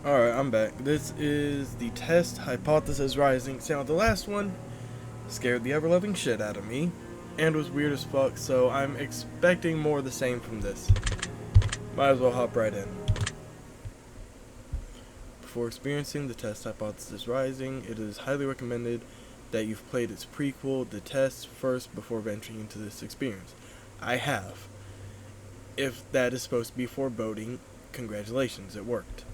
Alright, I'm back. This is the test hypothesis rising. Sound the last one scared the ever-loving shit out of me and was weird as fuck, so I'm expecting more of the same from this. Might as well hop right in. Before experiencing the test hypothesis rising, it is highly recommended that you've played its prequel, The Test, first before venturing into this experience. I have. If that is supposed to be foreboding, congratulations, it worked.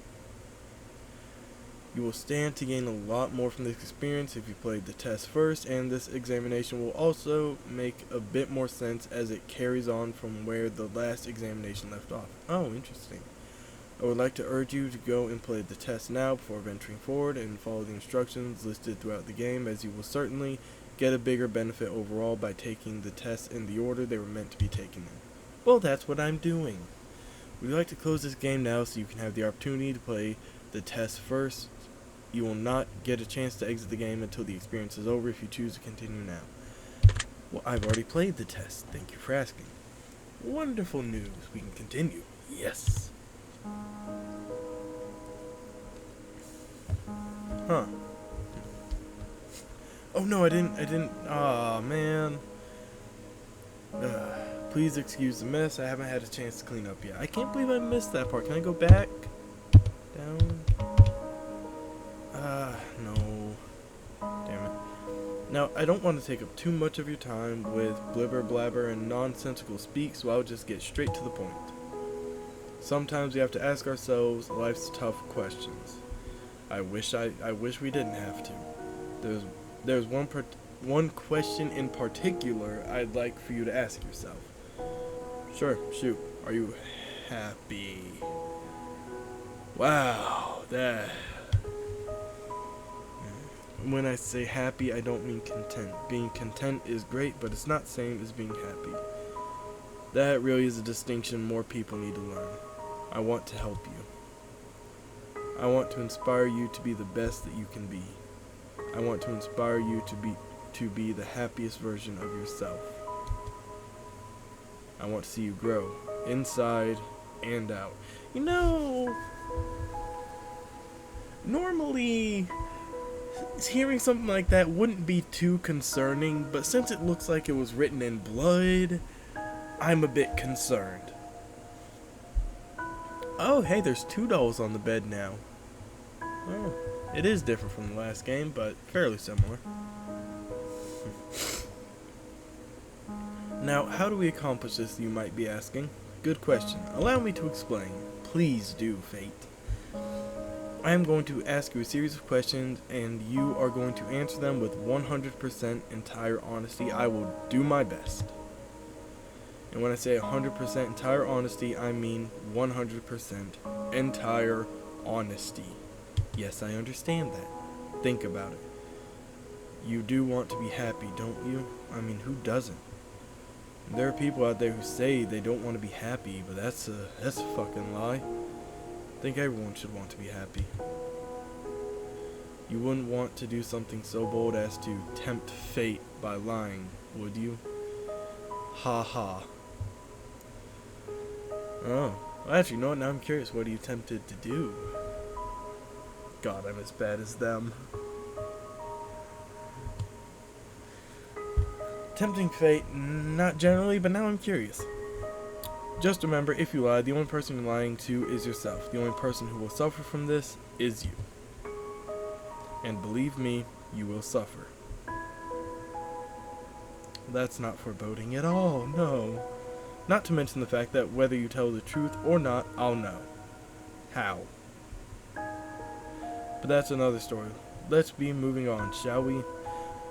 You will stand to gain a lot more from this experience if you played the test first, and this examination will also make a bit more sense as it carries on from where the last examination left off. Oh, interesting. I would like to urge you to go and play the test now before venturing forward and follow the instructions listed throughout the game, as you will certainly get a bigger benefit overall by taking the tests in the order they were meant to be taken in. Well, that's what I'm doing. Would you like to close this game now so you can have the opportunity to play the test first? You will not get a chance to exit the game until the experience is over if you choose to continue now. Well, I've already played the test. Thank you for asking. Wonderful news. We can continue. Yes. Huh. Oh no, I didn't. Aw, man. Please excuse the mess. I haven't had a chance to clean up yet. I can't believe I missed that part. Can I go back? Down? No. Damn it. Now, I don't want to take up too much of your time with blibber blabber and nonsensical speak, so I'll just get straight to the point. Sometimes we have to ask ourselves life's tough questions. I wish we didn't have to. There's one question in particular I'd like for you to ask yourself. Sure, shoot. Are you happy? Wow, that... When I say happy, I don't mean content. Being content is great, but it's not the same as being happy. That really is a distinction more people need to learn. I want to help you. I want to inspire you to be the best that you can be. I want to inspire you to be the happiest version of yourself. I want to see you grow, inside and out. You know, normally hearing something like that wouldn't be too concerning, but since it looks like it was written in blood, I'm a bit concerned. Oh, hey, there's 2 dolls on the bed now. Oh, it is different from the last game, but fairly similar. Now, how do we accomplish this, you might be asking? Good question. Allow me to explain. Please do, Fate. I am going to ask you a series of questions, and you are going to answer them with 100% entire honesty. I will do my best. And when I say 100% entire honesty, I mean 100% entire honesty. Yes, I understand that. Think about it. You do want to be happy, don't you? I mean, who doesn't? There are people out there who say they don't want to be happy, but that's a fucking lie. I think everyone should want to be happy. You wouldn't want to do something so bold as to tempt fate by lying, would you? Ha ha. Oh, well, actually, you know what? Now I'm curious. What are you tempted to do? God, I'm as bad as them. Tempting fate, not generally, but now I'm curious. Just remember, if you lie, the only person you're lying to is yourself. The only person who will suffer from this is you. And believe me, you will suffer. That's not foreboding at all, no. Not to mention the fact that whether you tell the truth or not, I'll know. How? But that's another story. Let's be moving on, shall we?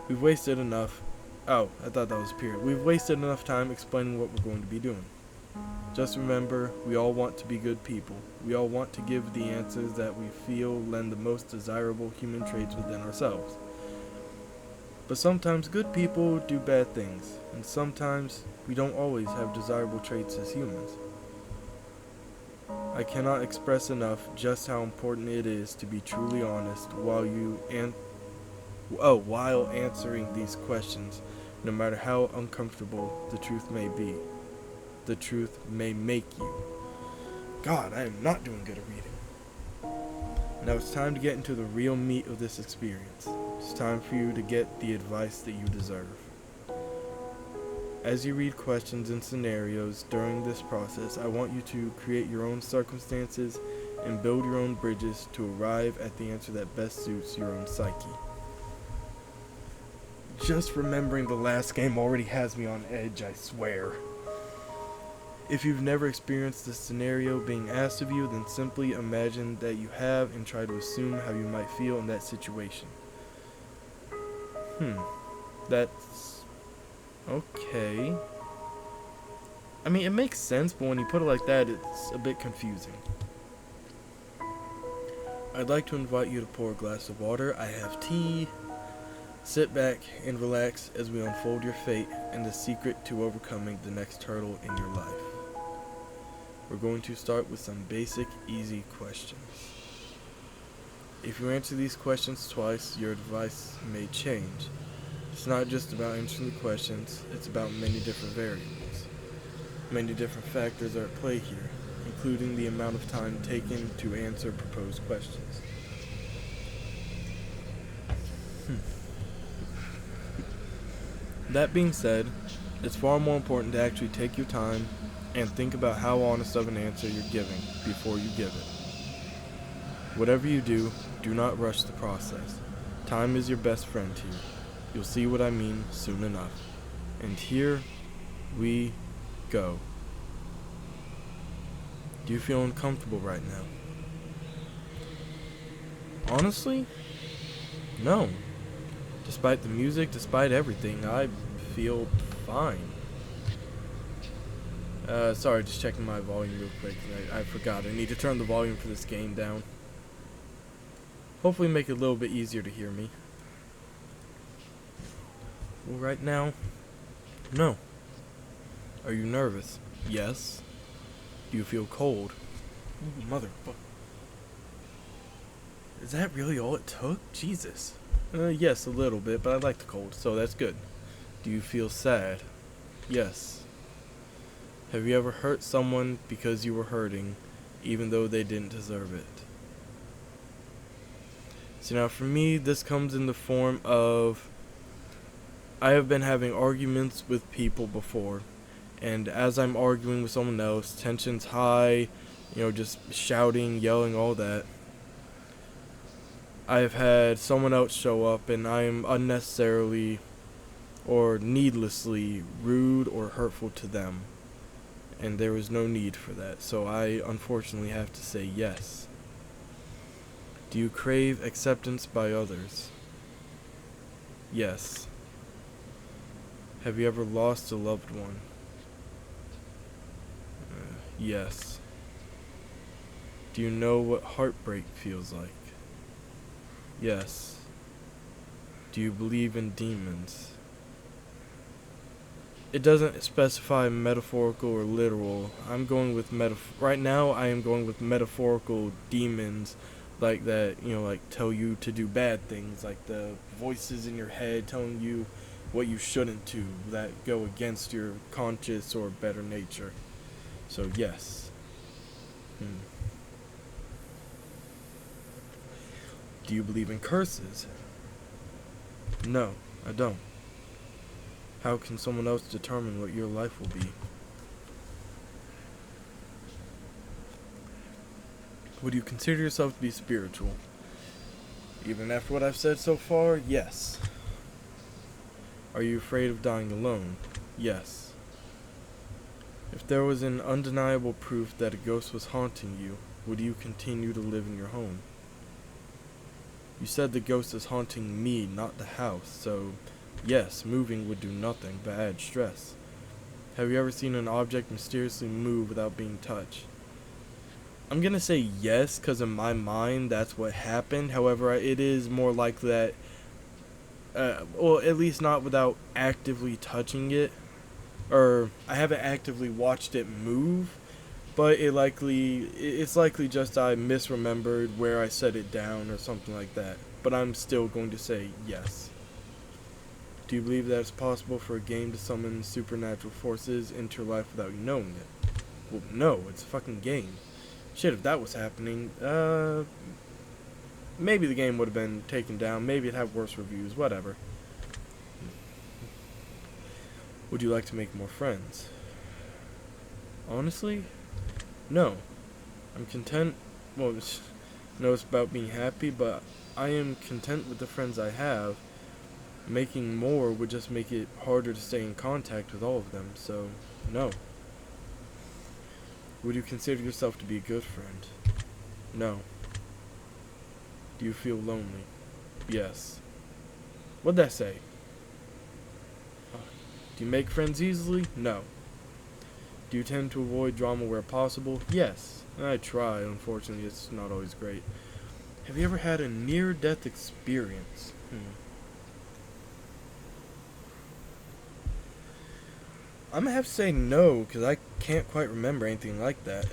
We've wasted enough. Oh, I thought that was a period. We've wasted enough time explaining what we're going to be doing. Just remember, we all want to be good people. We all want to give the answers that we feel lend the most desirable human traits within ourselves. But sometimes good people do bad things, and sometimes we don't always have desirable traits as humans. I cannot express enough just how important it is to be truly honest while answering these questions, no matter how uncomfortable the truth may be. The truth may make you. God, I am not doing good at reading. Now it's time to get into the real meat of this experience. It's time for you to get the advice that you deserve. As you read questions and scenarios during this process, I want you to create your own circumstances and build your own bridges to arrive at the answer that best suits your own psyche. Just remembering the last game already has me on edge, I swear. If you've never experienced this scenario being asked of you, then simply imagine that you have and try to assume how you might feel in that situation. That's okay. I mean, it makes sense, but when you put it like that, it's a bit confusing. I'd like to invite you to pour a glass of water. I have tea. Sit back and relax as we unfold your fate and the secret to overcoming the next hurdle in your life. We're going to start with some basic, easy questions. If you answer these questions twice, your advice may change. It's not just about answering the questions, it's about many different variables. Many different factors are at play here, including the amount of time taken to answer proposed questions. That being said, it's far more important to actually take your time and think about how honest of an answer you're giving before you give it. Whatever you do, do not rush the process. Time is your best friend here. You'll see what I mean soon enough. And here we go. Do you feel uncomfortable right now? Honestly, no. Despite the music, despite everything, I feel fine. Sorry, just checking my volume real quick. I forgot. I need to turn the volume for this game down. Hopefully make it a little bit easier to hear me. Well, right now, no. Are you nervous? Yes. Do you feel cold? Ooh, motherfucker. Is that really all it took? Jesus. Yes, a little bit, but I like the cold, so that's good. Do you feel sad? Yes. Have you ever hurt someone because you were hurting, even though they didn't deserve it? So now for me, this comes in the form of I have been having arguments with people before, and as I'm arguing with someone else, tension's high, just shouting, yelling, all that. I've had someone else show up and I am unnecessarily or needlessly rude or hurtful to them. And there was no need for that, so I unfortunately have to say yes. Do you crave acceptance by others? Yes. Have you ever lost a loved one? Yes. Do you know what heartbreak feels like? Yes. Do you believe in demons? It doesn't specify metaphorical or literal. I'm going with right now I am going with metaphorical demons like that, like tell you to do bad things, like the voices in your head telling you what you shouldn't do that go against your conscious or better nature. So yes. Do you believe in curses? No, I don't. How can someone else determine what your life will be? Would you consider yourself to be spiritual? Even after what I've said so far, yes. Are you afraid of dying alone? Yes. If there was an undeniable proof that a ghost was haunting you, would you continue to live in your home? You said the ghost is haunting me, not the house, so yes, moving would do nothing but add stress. Have you ever seen an object mysteriously move without being touched? I'm gonna say yes, because in my mind that's what happened. However, it is more likely that, well, at least not without actively touching it. Or, I haven't actively watched it move, but it's likely just I misremembered where I set it down or something like that. But I'm still going to say yes. Do you believe that it's possible for a game to summon supernatural forces into your life without you knowing it? Well, no, it's a fucking game. Shit, if that was happening, maybe the game would have been taken down. Maybe it'd have worse reviews. Whatever. Would you like to make more friends? Honestly, no. I'm content. Well, no, it's about being happy, but I am content with the friends I have. Making more would just make it harder to stay in contact with all of them, so no. Would you consider yourself to be a good friend? No. Do you feel lonely? Yes. What'd that say? Do you make friends easily? No. Do you tend to avoid drama where possible? Yes. I try. Unfortunately, it's not always great. Have you ever had a near-death experience? I'm gonna have to say no, because I can't quite remember anything like that.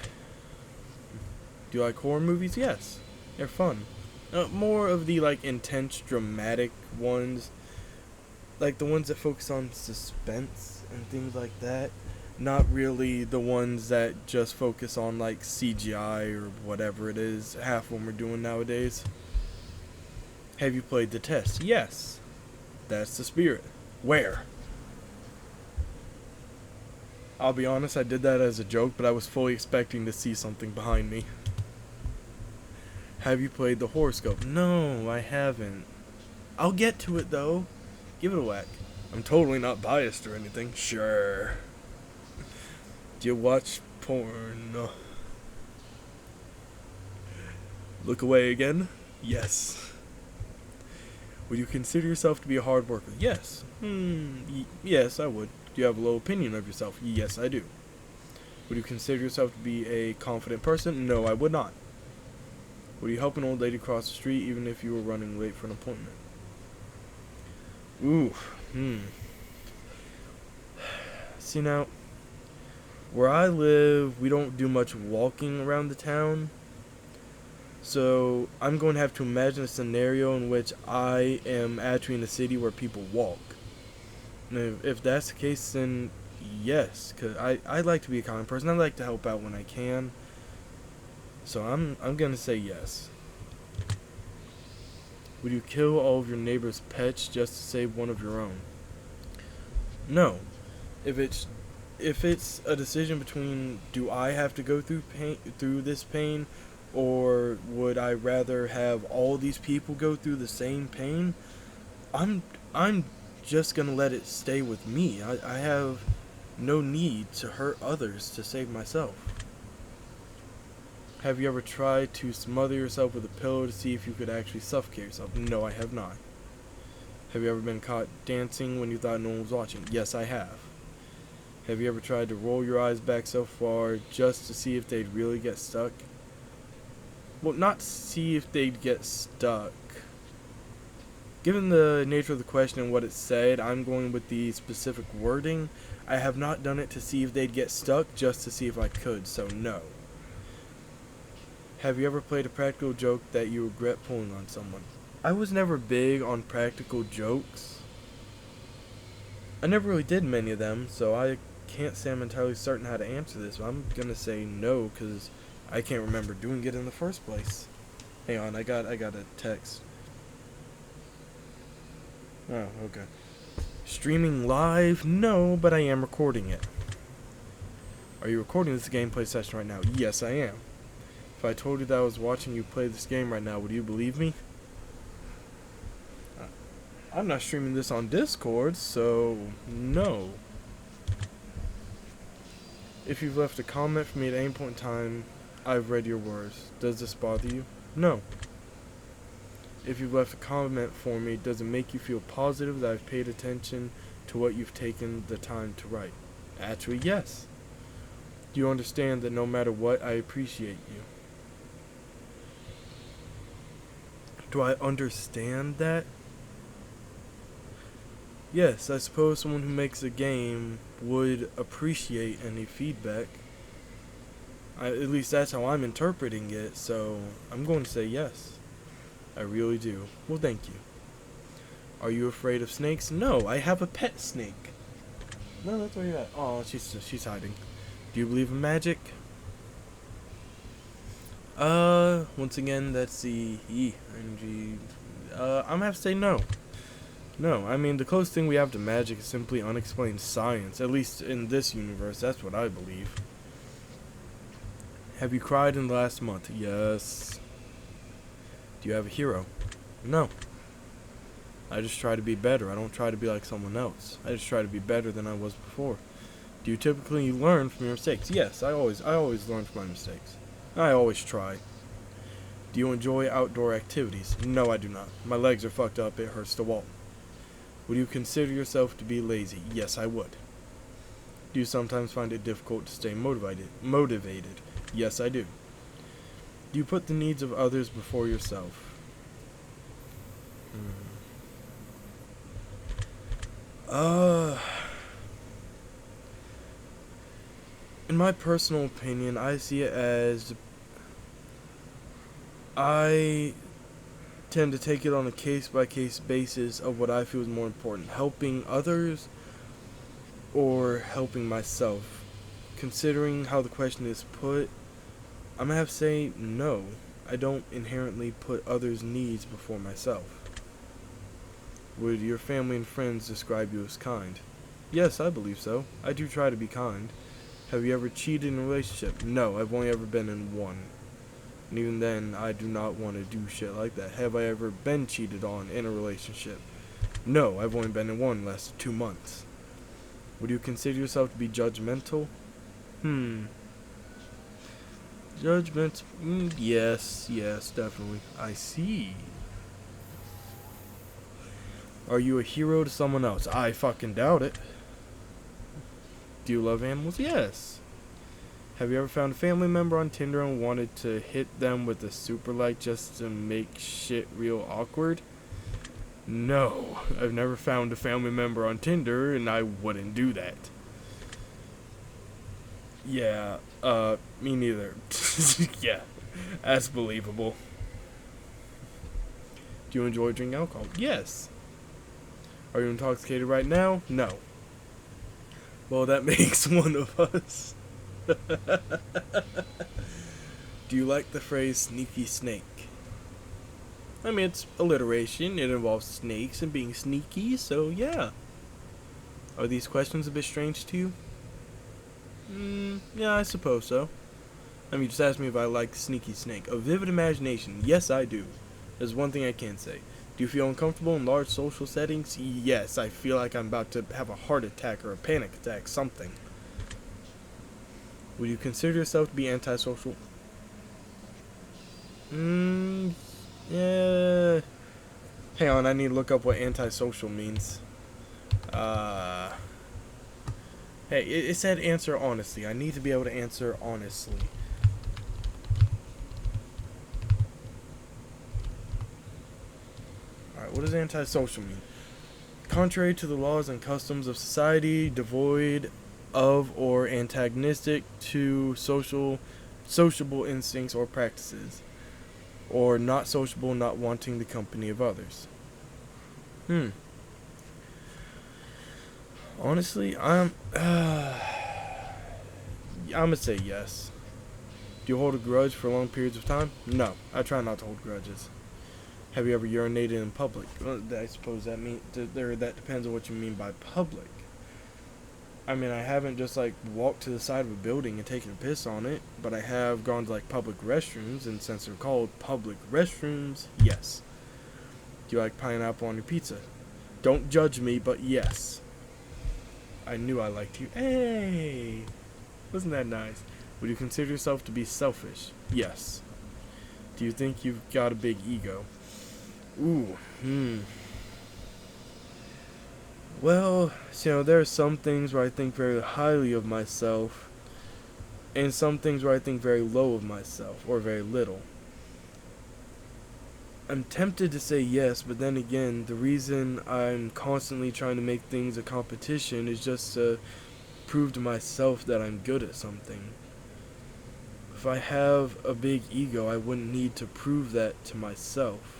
Do you like horror movies? Yes. They're fun. More of the, intense, dramatic ones. Like, the ones that focus on suspense and things like that. Not really the ones that just focus on, CGI or whatever it is half of them are doing nowadays. Have you played The Test? Yes. That's the spirit. Where? I'll be honest, I did that as a joke, but I was fully expecting to see something behind me. Have you played the horoscope? No, I haven't. I'll get to it, though. Give it a whack. I'm totally not biased or anything. Sure. Do you watch porn? Look away again? Yes. Would you consider yourself to be a hard worker? Yes. Yes, I would. Do you have a low opinion of yourself? Yes, I do. Would you consider yourself to be a confident person? No, I would not. Would you help an old lady cross the street even if you were running late for an appointment? Ooh, See now, where I live, we don't do much walking around the town. So I'm going to have to imagine a scenario in which I am actually in a city where people walk. And if that's the case, then yes, because I like to be a kind person. I like to help out when I can. So I'm gonna say yes. Would you kill all of your neighbor's pets just to save one of your own? No. If it's a decision between do I have to go through this pain, or would I rather have all these people go through the same pain, I'm just gonna let it stay with me. I have no need to hurt others to save myself. Have you ever tried to smother yourself with a pillow to see if you could actually suffocate yourself? No, I have not. Have you ever been caught dancing when you thought no one was watching? Yes, I have. Have you ever tried to roll your eyes back so far just to see if they'd really get stuck? Well, not see if they'd get stuck. Given the nature of the question and what it said, I'm going with the specific wording. I have not done it to see if they'd get stuck, just to see if I could, so no. Have you ever played a practical joke that you regret pulling on someone? I was never big on practical jokes. I never really did many of them, so I can't say I'm entirely certain how to answer this, but I'm gonna say no, because I can't remember doing it in the first place. Hang on, I got a text. Oh, okay. Streaming live? No, but I am recording it. Are you recording this gameplay session right now? Yes, I am. If I told you that I was watching you play this game right now, would you believe me? I'm not streaming this on Discord, so no. If you've left a comment for me at any point in time, I've read your words. Does this bother you? No. If you've left a comment for me, does it make you feel positive that I've paid attention to what you've taken the time to write? Actually, yes. Do you understand that no matter what, I appreciate you? Do I understand that? Yes, I suppose someone who makes a game would appreciate any feedback. At least that's how I'm interpreting it, so I'm going to say yes. I really do. Well, thank you. Are you afraid of snakes? No, I have a pet snake. No, that's where you're at. Oh, she's hiding. Do you believe in magic? Once again, that's the E energy. I'm gonna have to say no. No, I mean, the closest thing we have to magic is simply unexplained science, at least in this universe, that's what I believe. Have you cried in the last month? Yes. Do you have a hero? No. I just try to be better. I don't try to be like someone else. I just try to be better than I was before. Do you typically learn from your mistakes? Yes, I always learn from my mistakes. I always try. Do you enjoy outdoor activities? No, I do not. My legs are fucked up. It hurts to walk. Would you consider yourself to be lazy? Yes, I would. Do you sometimes find it difficult to stay motivated? Yes, I do. Do you put the needs of others before yourself? Uh, in my personal opinion, I see it as I tend to take it on a case-by-case basis of what I feel is more important, helping others or helping myself. Considering how the question is put, I'm gonna have to say no. I don't inherently put others' needs before myself. Would your family and friends describe you as kind? Yes, I believe so. I do try to be kind. Have you ever cheated in a relationship? No, I've only ever been in one. And even then, I do not want to do shit like that. Have I ever been cheated on in a relationship? No, I've only been in one less than 2 months. Would you consider yourself to be judgmental? Judgment? Yes, definitely. I see. Are you a hero to someone else? I fucking doubt it. Do you love animals? Yes. Have you ever found a family member on Tinder and wanted to hit them with a super like just to make shit real awkward? No. I've never found a family member on Tinder and I wouldn't do that. Yeah, me neither. Yeah, that's believable. Do you enjoy drinking alcohol? Yes. Are you intoxicated right now? No. Well, that makes one of us. Do you like the phrase sneaky snake? I mean, it's alliteration. It involves snakes and being sneaky, so yeah. Are these questions a bit strange to you? Yeah, I suppose so. I mean, just ask me if I like sneaky snake. A vivid imagination. Yes, I do. There's one thing I can say. Do you feel uncomfortable in large social settings? Yes, I feel like I'm about to have a heart attack or a panic attack, something. Would you consider yourself to be antisocial? Yeah. Hang on, I need to look up what antisocial means. Hey, it said answer honestly. I need to be able to answer honestly. Alright, what does antisocial mean? Contrary to the laws and customs of society, devoid of or antagonistic to sociable instincts or practices, or not sociable, not wanting the company of others. Honestly, I'm gonna say yes. Do you hold a grudge for long periods of time? No, I try not to hold grudges. Have you ever urinated in public? Well, I suppose that that depends on what you mean by public. I mean, I haven't just like walked to the side of a building and taken a piss on it, but I have gone to like public restrooms, and since they're called public restrooms, yes. Do you like pineapple on your pizza? Don't judge me, but yes. I knew I liked you. Hey! Wasn't that nice? Would you consider yourself to be selfish? Yes. Do you think you've got a big ego? Ooh, Well, there are some things where I think very highly of myself, and some things where I think very low of myself, or very little. I'm tempted to say yes, but then again, the reason I'm constantly trying to make things a competition is just to prove to myself that I'm good at something. If I have a big ego, I wouldn't need to prove that to myself.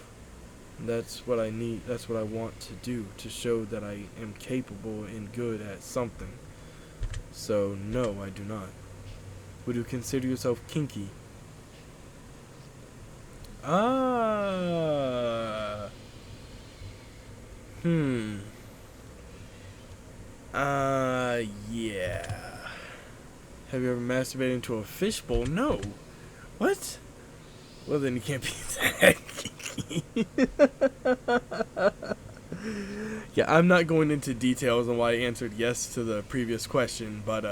That's what I need, that's what I want to do, to show that I am capable and good at something. So, no, I do not. Would you consider yourself kinky? Ah. Hmm. Yeah. Have you ever masturbated into a fishbowl? No. What? Well, then you can't be that geeky. Yeah, I'm not going into details on why I answered yes to the previous question, but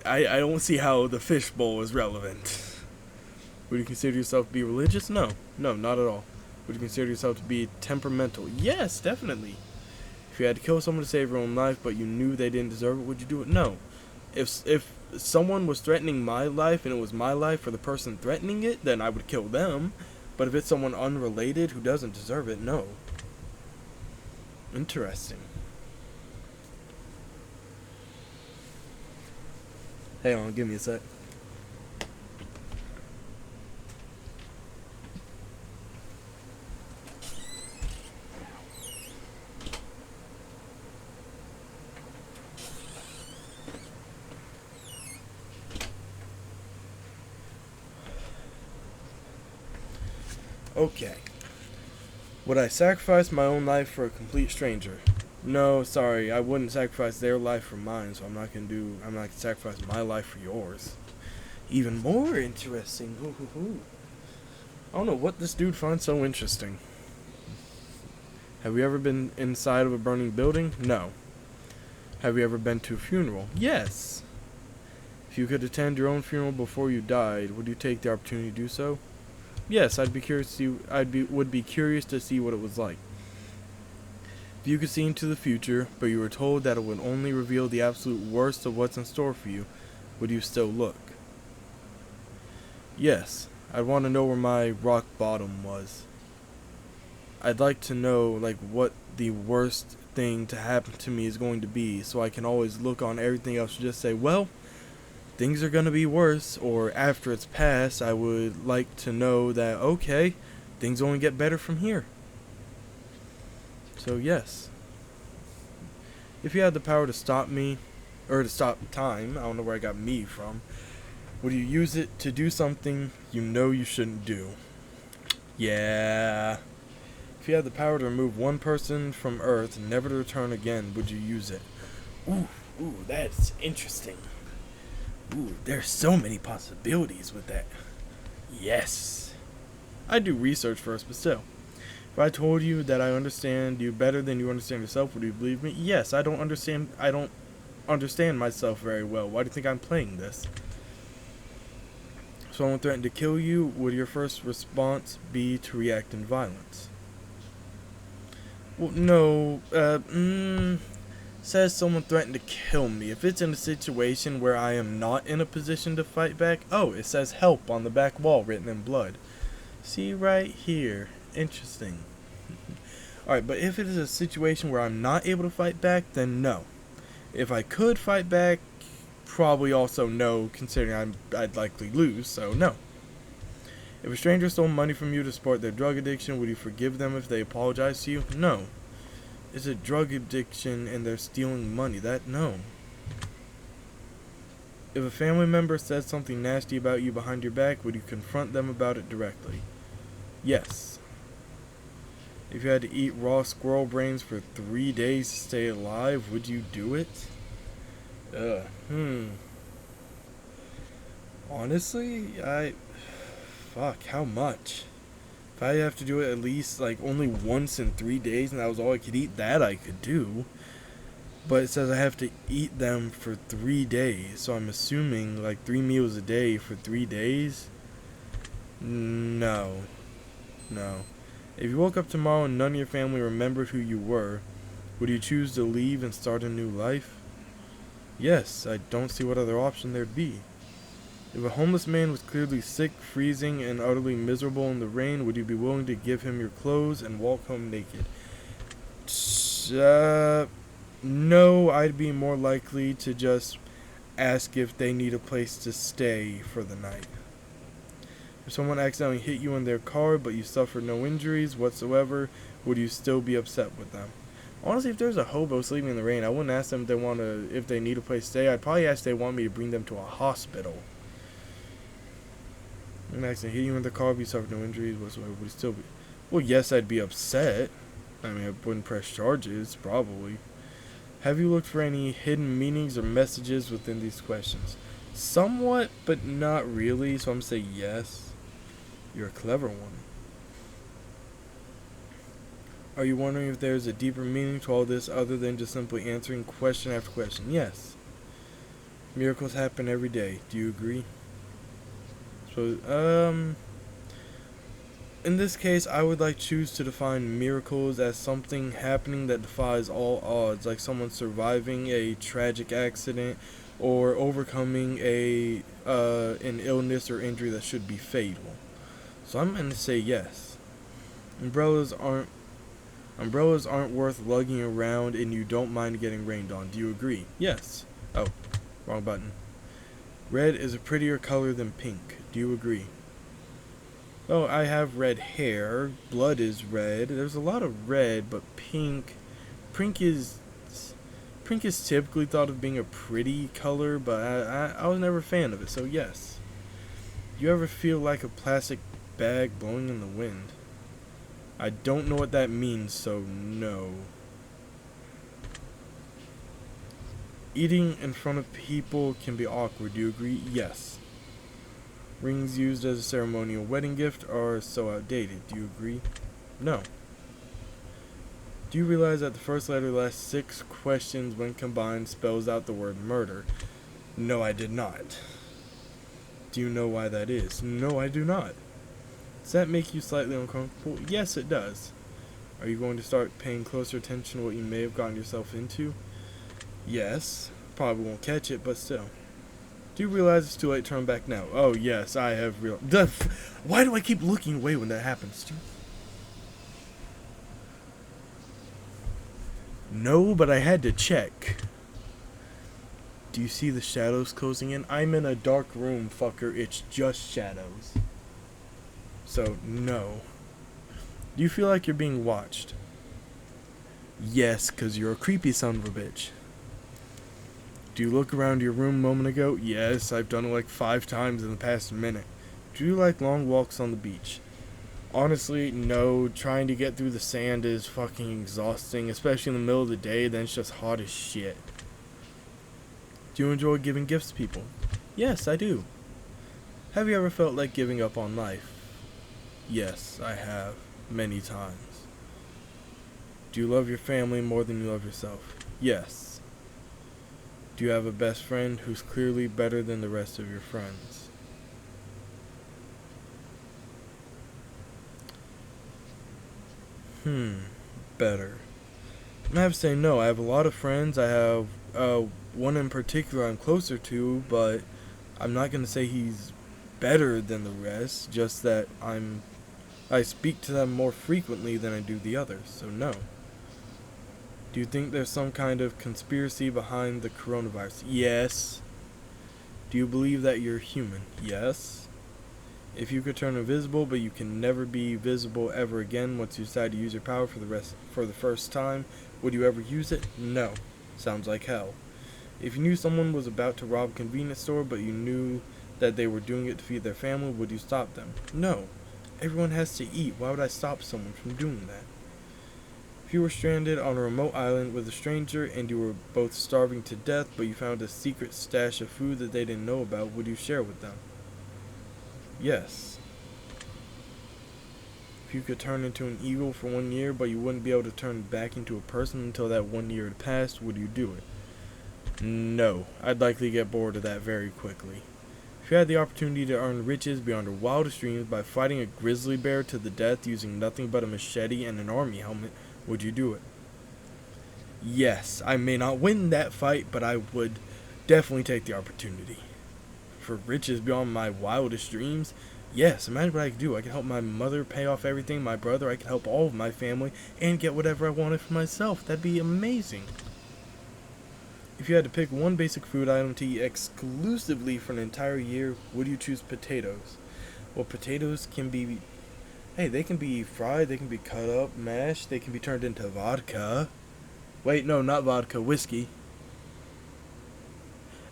I don't see how the fishbowl is relevant. Would you consider yourself to be religious? No. No, not at all. Would you consider yourself to be temperamental? Yes, definitely. If you had to kill someone to save your own life, but you knew they didn't deserve it, would you do it? No. If someone was threatening my life and it was my life for the person threatening it, then I would kill them. But if it's someone unrelated who doesn't deserve it, no. Interesting. Hang on, give me a sec. Okay. Would I sacrifice my own life for a complete stranger? No, sorry, I wouldn't sacrifice their life for mine, so I'm not gonna sacrifice my life for yours. Even more interesting. I don't know what this dude finds so interesting. Have you ever been inside of a burning building? No. Have you ever been to a funeral? Yes. If you could attend your own funeral before you died, would you take the opportunity to do so? Yes, would be curious to see what it was like. If you could see into the future, but you were told that it would only reveal the absolute worst of what's in store for you, would you still look? Yes, I'd want to know where my rock bottom was. I'd like to know what the worst thing to happen to me is going to be, so I can always look on everything else and just say, well, things are going to be worse, or after it's passed, I would like to know that, okay, things only get better from here. So yes. If you had the power to stop me, or to stop time, I don't know where I got me from, would you use it to do something you know you shouldn't do? Yeah. If you had the power to remove one person from Earth, never to return again, would you use it? Ooh, that's interesting. Ooh, there's so many possibilities with that. Yes. I do research first, but still. If I told you that I understand you better than you understand yourself, would you believe me? Yes, I don't understand myself very well. Why do you think I'm playing this? If someone threatened to kill you, would your first response be to react in violence? Well, no, says someone threatened to kill me. If it's in a situation where I am not in a position to fight back, oh, it says help on the back wall written in blood. See right here. Interesting. Alright, but if it is a situation where I'm not able to fight back, then no. If I could fight back, probably also no, considering I'd likely lose, so no. If a stranger stole money from you to support their drug addiction, would you forgive them if they apologize to you? No. It's a drug addiction and they're stealing money. No. If a family member says something nasty about you behind your back, would you confront them about it directly? Yes. If you had to eat raw squirrel brains for 3 days to stay alive, would you do it? Honestly, how much? If I have to do it at least only once in 3 days and that was all I could eat, that I could do. But it says I have to eat them for 3 days, so I'm assuming 3 meals a day for 3 days? No. If you woke up tomorrow and none of your family remembered who you were, would you choose to leave and start a new life? Yes, I don't see what other option there'd be. If a homeless man was clearly sick, freezing, and utterly miserable in the rain, would you be willing to give him your clothes and walk home naked? No, I'd be more likely to just ask if they need a place to stay for the night. If someone accidentally hit you in their car but you suffered no injuries whatsoever, would you still be upset with them? Honestly, if there's a hobo sleeping in the rain, I wouldn't ask them if they need a place to stay. I'd probably ask if they want me to bring them to a hospital. An accident hit you in the car, but you suffered no injuries whatsoever. Would you still be? Well, yes, I'd be upset. I mean, I wouldn't press charges, probably. Have you looked for any hidden meanings or messages within these questions? Somewhat, but not really, so I'm going to say yes. You're a clever one. Are you wondering if there's a deeper meaning to all this other than just simply answering question after question? Yes. Miracles happen every day. Do you agree? So, in this case, I would choose to define miracles as something happening that defies all odds, like someone surviving a tragic accident or overcoming an illness or injury that should be fatal. So I'm going to say yes. Umbrellas aren't worth lugging around, and you don't mind getting rained on. Do you agree? Yes. Oh, wrong button. Red is a prettier color than pink. Do you agree? Oh, I have red hair. Blood is red. There's a lot of red, but pink is typically thought of being a pretty color, but I was never a fan of it, so yes. You ever feel like a plastic bag blowing in the wind? I don't know what that means, so no. Eating in front of people can be awkward. Do you agree? Yes. Rings used as a ceremonial wedding gift are so outdated. Do you agree? No. Do you realize that the first letter of the last 6 questions, when combined, spells out the word murder? No, I did not. Do you know why that is? No, I do not. Does that make you slightly uncomfortable? Yes, it does. Are you going to start paying closer attention to what you may have gotten yourself into? Yes. Probably won't catch it, but still. Do you realize it's too late to turn back now? Oh, yes, I have realized. Why do I keep looking away when that happens, dude? No, but I had to check. Do you see the shadows closing in? I'm in a dark room, fucker. It's just shadows. So, no. Do you feel like you're being watched? Yes, because you're a creepy son of a bitch. Do you look around your room a moment ago? Yes, I've done it 5 times in the past minute. Do you like long walks on the beach? Honestly, no. Trying to get through the sand is fucking exhausting, especially in the middle of the day, then it's just hot as shit. Do you enjoy giving gifts to people? Yes, I do. Have you ever felt like giving up on life? Yes, I have. Many times. Do you love your family more than you love yourself? Yes. Do you have a best friend who's clearly better than the rest of your friends? Better. I have to say no. I have a lot of friends. I have one in particular I'm closer to, but I'm not going to say he's better than the rest, just that I speak to them more frequently than I do the others, so no. Do you think there's some kind of conspiracy behind the coronavirus? Yes. Do you believe that you're human? Yes. If you could turn invisible, but you can never be visible ever again once you decide to use your power for the first time, would you ever use it? No. Sounds like hell. If you knew someone was about to rob a convenience store, but you knew that they were doing it to feed their family, would you stop them? No. Everyone has to eat. Why would I stop someone from doing that? If you were stranded on a remote island with a stranger and you were both starving to death, but you found a secret stash of food that they didn't know about, would you share with them? Yes. If you could turn into an eagle for 1 year, but you wouldn't be able to turn back into a person until that 1 year had passed, would you do it? No. I'd likely get bored of that very quickly. If you had the opportunity to earn riches beyond your wildest dreams by fighting a grizzly bear to the death using nothing but a machete and an army helmet, would you do it? Yes, I may not win that fight, but I would definitely take the opportunity. For riches beyond my wildest dreams? Yes, imagine what I could do. I could help my mother pay off everything, my brother, I could help all of my family, and get whatever I wanted for myself. That'd be amazing. If you had to pick one basic food item to eat exclusively for an entire year, would you choose potatoes? Well, potatoes can be... Hey, they can be fried, they can be cut up, mashed, they can be turned into vodka. Wait, no, not vodka, whiskey.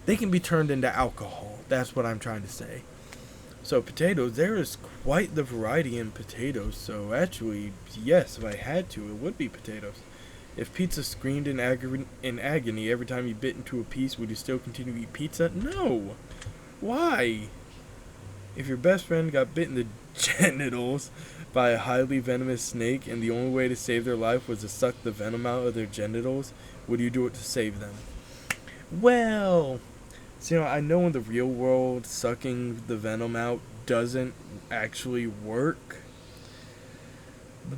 They can be turned into alcohol. That's what I'm trying to say. So potatoes, there is quite the variety in potatoes. So actually, yes, if I had to, it would be potatoes. If pizza screamed in agony every time you bit into a piece, would you still continue to eat pizza? No. Why? If your best friend got bit in the genitals by a highly venomous snake and the only way to save their life was to suck the venom out of their genitals, would you do it to save them? Well, so, I know in the real world, sucking the venom out doesn't actually work,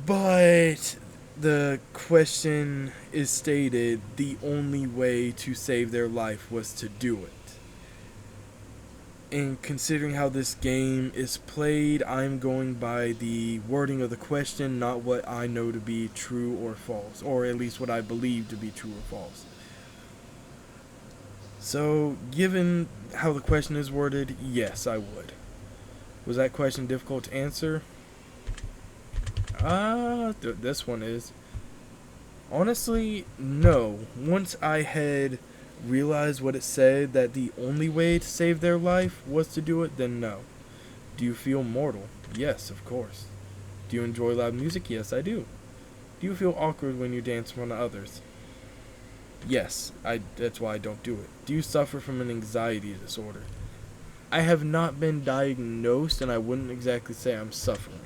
but the question is stated the only way to save their life was to do it. And considering how this game is played, I'm going by the wording of the question, not what I know to be true or false, or at least what I believe to be true or false. So, given how the question is worded, yes, I would. Was that question difficult to answer? This one is. Honestly, no. Once I had realized what it said, that the only way to save their life was to do it, then no. Do you feel mortal? Yes, of course. Do you enjoy loud music? Yes, I do. Do you feel awkward when you dance in front of others? Yes, that's why I don't do it. Do you suffer from an anxiety disorder? I have not been diagnosed, and I wouldn't exactly say I'm suffering.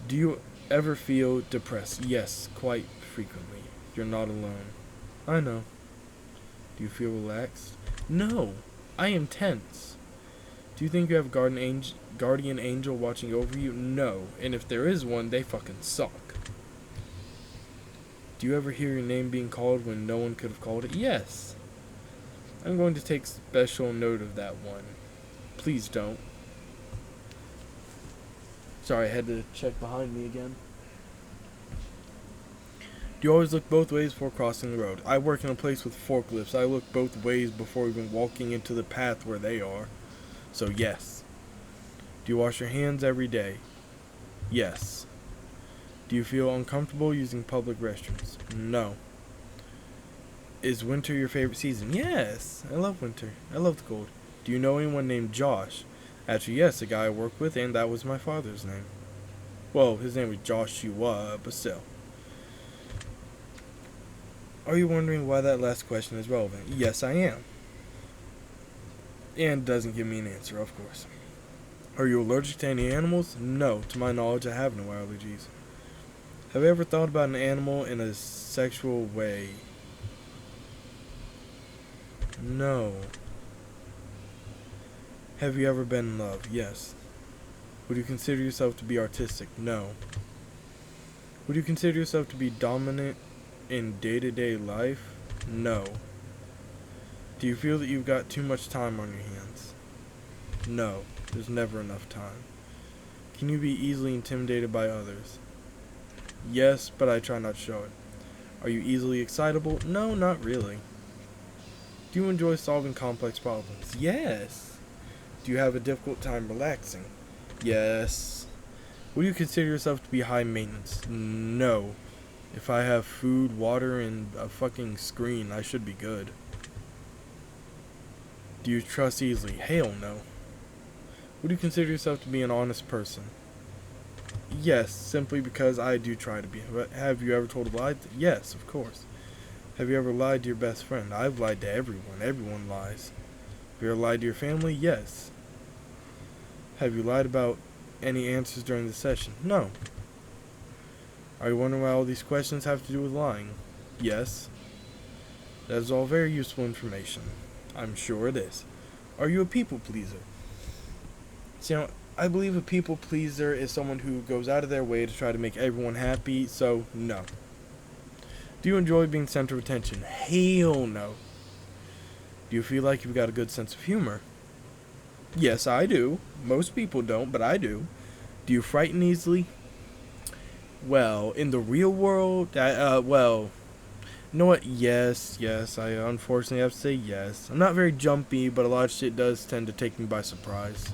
Do you ever feel depressed? Yes, quite frequently. You're not alone. I know. Do you feel relaxed? No, I am tense. Do you think you have a guardian angel watching over you? No, and if there is one, they fucking suck. Do you ever hear your name being called when no one could have called it? Yes. I'm going to take special note of that one. Please don't. Sorry, I had to check behind me again. Do you always look both ways before crossing the road? I work in a place with forklifts. I look both ways before even walking into the path where they are. So yes. Do you wash your hands every day? Yes. Do you feel uncomfortable using public restrooms? No. Is winter your favorite season? Yes. I love winter. I love the cold. Do you know anyone named Josh? Actually, yes, a guy I work with, and that was my father's name. Well, his name was Joshua, but still. Are you wondering why that last question is relevant? Yes, I am. And doesn't give me an answer, of course. Are you allergic to any animals? No. To my knowledge, I have no allergies. Have you ever thought about an animal in a sexual way? No. Have you ever been in love? Yes. Would you consider yourself to be artistic? No. Would you consider yourself to be dominant in day-to-day life? No. Do you feel that you've got too much time on your hands? No. There's never enough time. Can you be easily intimidated by others? Yes, but I try not to show it. Are you easily excitable? No, not really. Do you enjoy solving complex problems? Yes. Do you have a difficult time relaxing? Yes. Would you consider yourself to be high maintenance? No. If I have food, water, and a fucking screen, I should be good. Do you trust easily? Hell no. Would you consider yourself to be an honest person? Yes, simply because I do try to be. But have you ever told a lie? Yes, of course. Have you ever lied to your best friend? I've lied to everyone. Everyone lies. Have you ever lied to your family? Yes. Have you lied about any answers during the session? No. Are you wondering why all these questions have to do with lying? Yes. That is all very useful information. I'm sure it is. Are you a people pleaser? So, I believe a people pleaser is someone who goes out of their way to try to make everyone happy, so no. Do you enjoy being center of attention? Hell no. Do you feel like you've got a good sense of humor? Yes, I do. Most people don't, but I do. Do you frighten easily? Well, in the real world, you know what? Yes, I unfortunately have to say yes. I'm not very jumpy, but a lot of shit does tend to take me by surprise.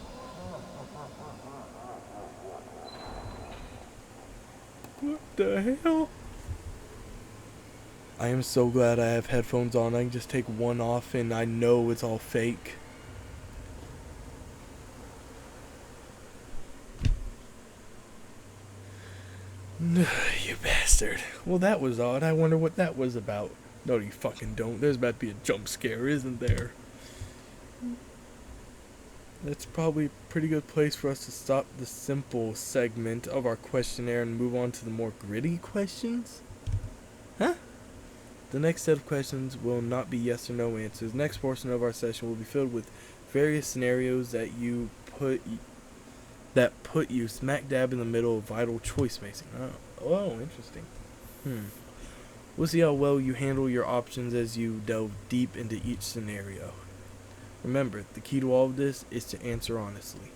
What the hell? I am so glad I have headphones on. I can just take one off and I know it's all fake. You bastard. Well, that was odd. I wonder what that was about. No, you fucking don't. There's about to be a jump scare, isn't there? That's probably a pretty good place for us to stop the simple segment of our questionnaire and move on to the more gritty questions. Huh? The next set of questions will not be yes or no answers. The next portion of our session will be filled with various scenarios that put you smack dab in the middle of vital choice making. Oh, interesting. We'll see how well you handle your options as you delve deep into each scenario. Remember, the key to all of this is to answer honestly.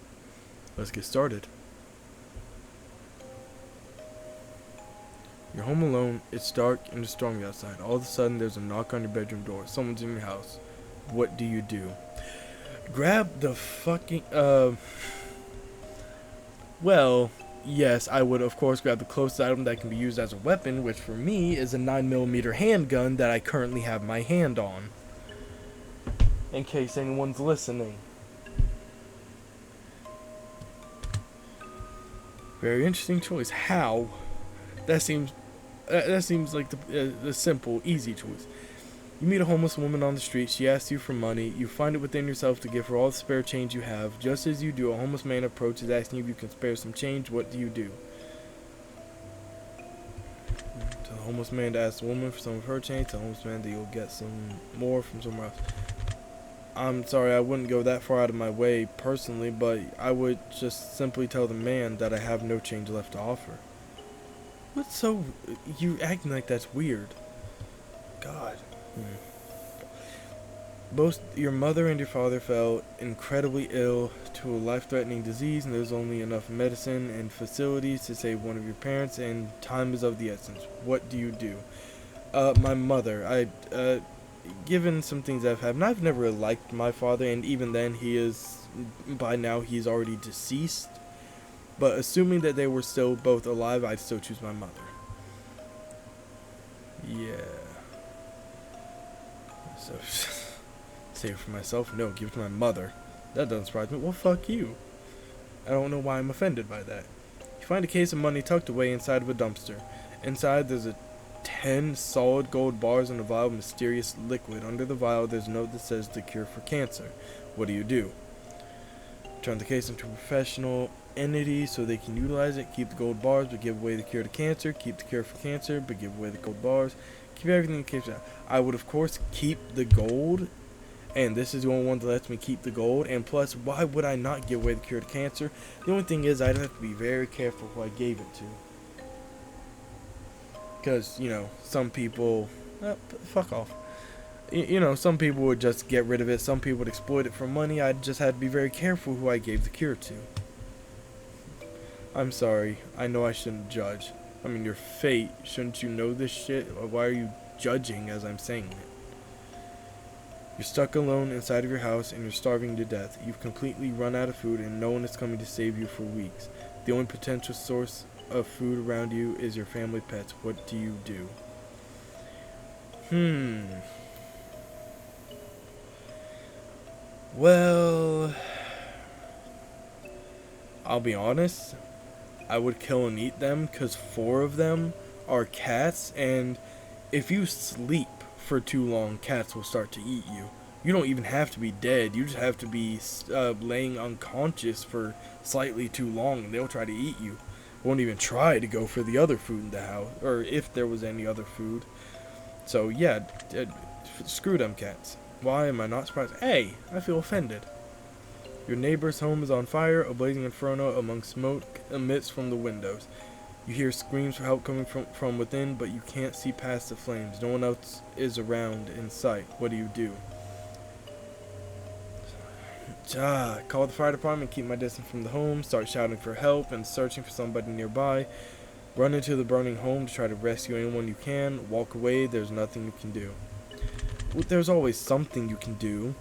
Let's get started. You're home alone, it's dark, and it's stormy outside. All of a sudden, there's a knock on your bedroom door. Someone's in your house. What do you do? Grab the fucking, well, yes, I would, of course, grab the closest item that can be used as a weapon, which for me is a 9mm handgun that I currently have my hand on. In case anyone's listening. Very interesting choice. How? That seems like the simple, easy choice. You meet a homeless woman on the street. She asks you for money. You find it within yourself to give her all the spare change you have. Just as you do, a homeless man approaches, asking if you can spare some change. What do you do? Tell the homeless man to ask the woman for some of her change. Tell the homeless man that you'll get some more from somewhere else. I'm sorry, I wouldn't go that far out of my way personally, but I would just simply tell the man that I have no change left to offer. What's so... You acting like that's weird. God. Both your mother and your father fell incredibly ill to a life-threatening disease, and there's only enough medicine and facilities to save one of your parents, and time is of the essence. What do you do? My mother. Given some things I've had, and I've never really liked my father, and even then by now he's already deceased. But assuming that they were still both alive, I'd still choose my mother. Yeah. So, save it for myself? No, give it to my mother. That doesn't surprise me. Well, fuck you. I don't know why I'm offended by that. You find a case of money tucked away inside of a dumpster. Inside, there's 10 solid gold bars and a vial of mysterious liquid. Under the vial, there's a note that says the cure for cancer. What do you do? Turn the case into a professional entity so they can utilize it. Keep the gold bars, but give away the cure to cancer. Keep the cure for cancer, but give away the gold bars. Keep everything in case. I would, of course, keep the gold, and this is the only one that lets me keep the gold. And plus, why would I not give away the cure to cancer? The only thing is, I'd have to be very careful who I gave it to. Because, some people... fuck off. Some people would just get rid of it. Some people would exploit it for money. I just had to be very careful who I gave the cure to. I'm sorry. I know I shouldn't judge. I mean, your fate. Shouldn't you know this shit? Why are you judging as I'm saying it? You're stuck alone inside of your house and you're starving to death. You've completely run out of food and no one is coming to save you for weeks. The only potential source of food around you is your family pets. What do you do? Well, I'll be honest. I would kill and eat them because 4 of them are cats, and if you sleep for too long, cats will start to eat you. You don't even have to be dead. You just have to be laying unconscious for slightly too long, and they'll try to eat you. Won't even try to go for the other food in the house, or if there was any other food. So yeah, screw them cats. Why am I not surprised? Hey, I feel offended. Your neighbor's home is on fire. A blazing inferno among smoke emits from the windows. You hear screams for help coming from within, but you can't see past the flames. No one else is around in sight. What do you do? Call the fire department, keep my distance from the home, start shouting for help and searching for somebody nearby. Run into the burning home to try to rescue anyone you can. Walk away, there's nothing you can do. Well, there's always something you can do.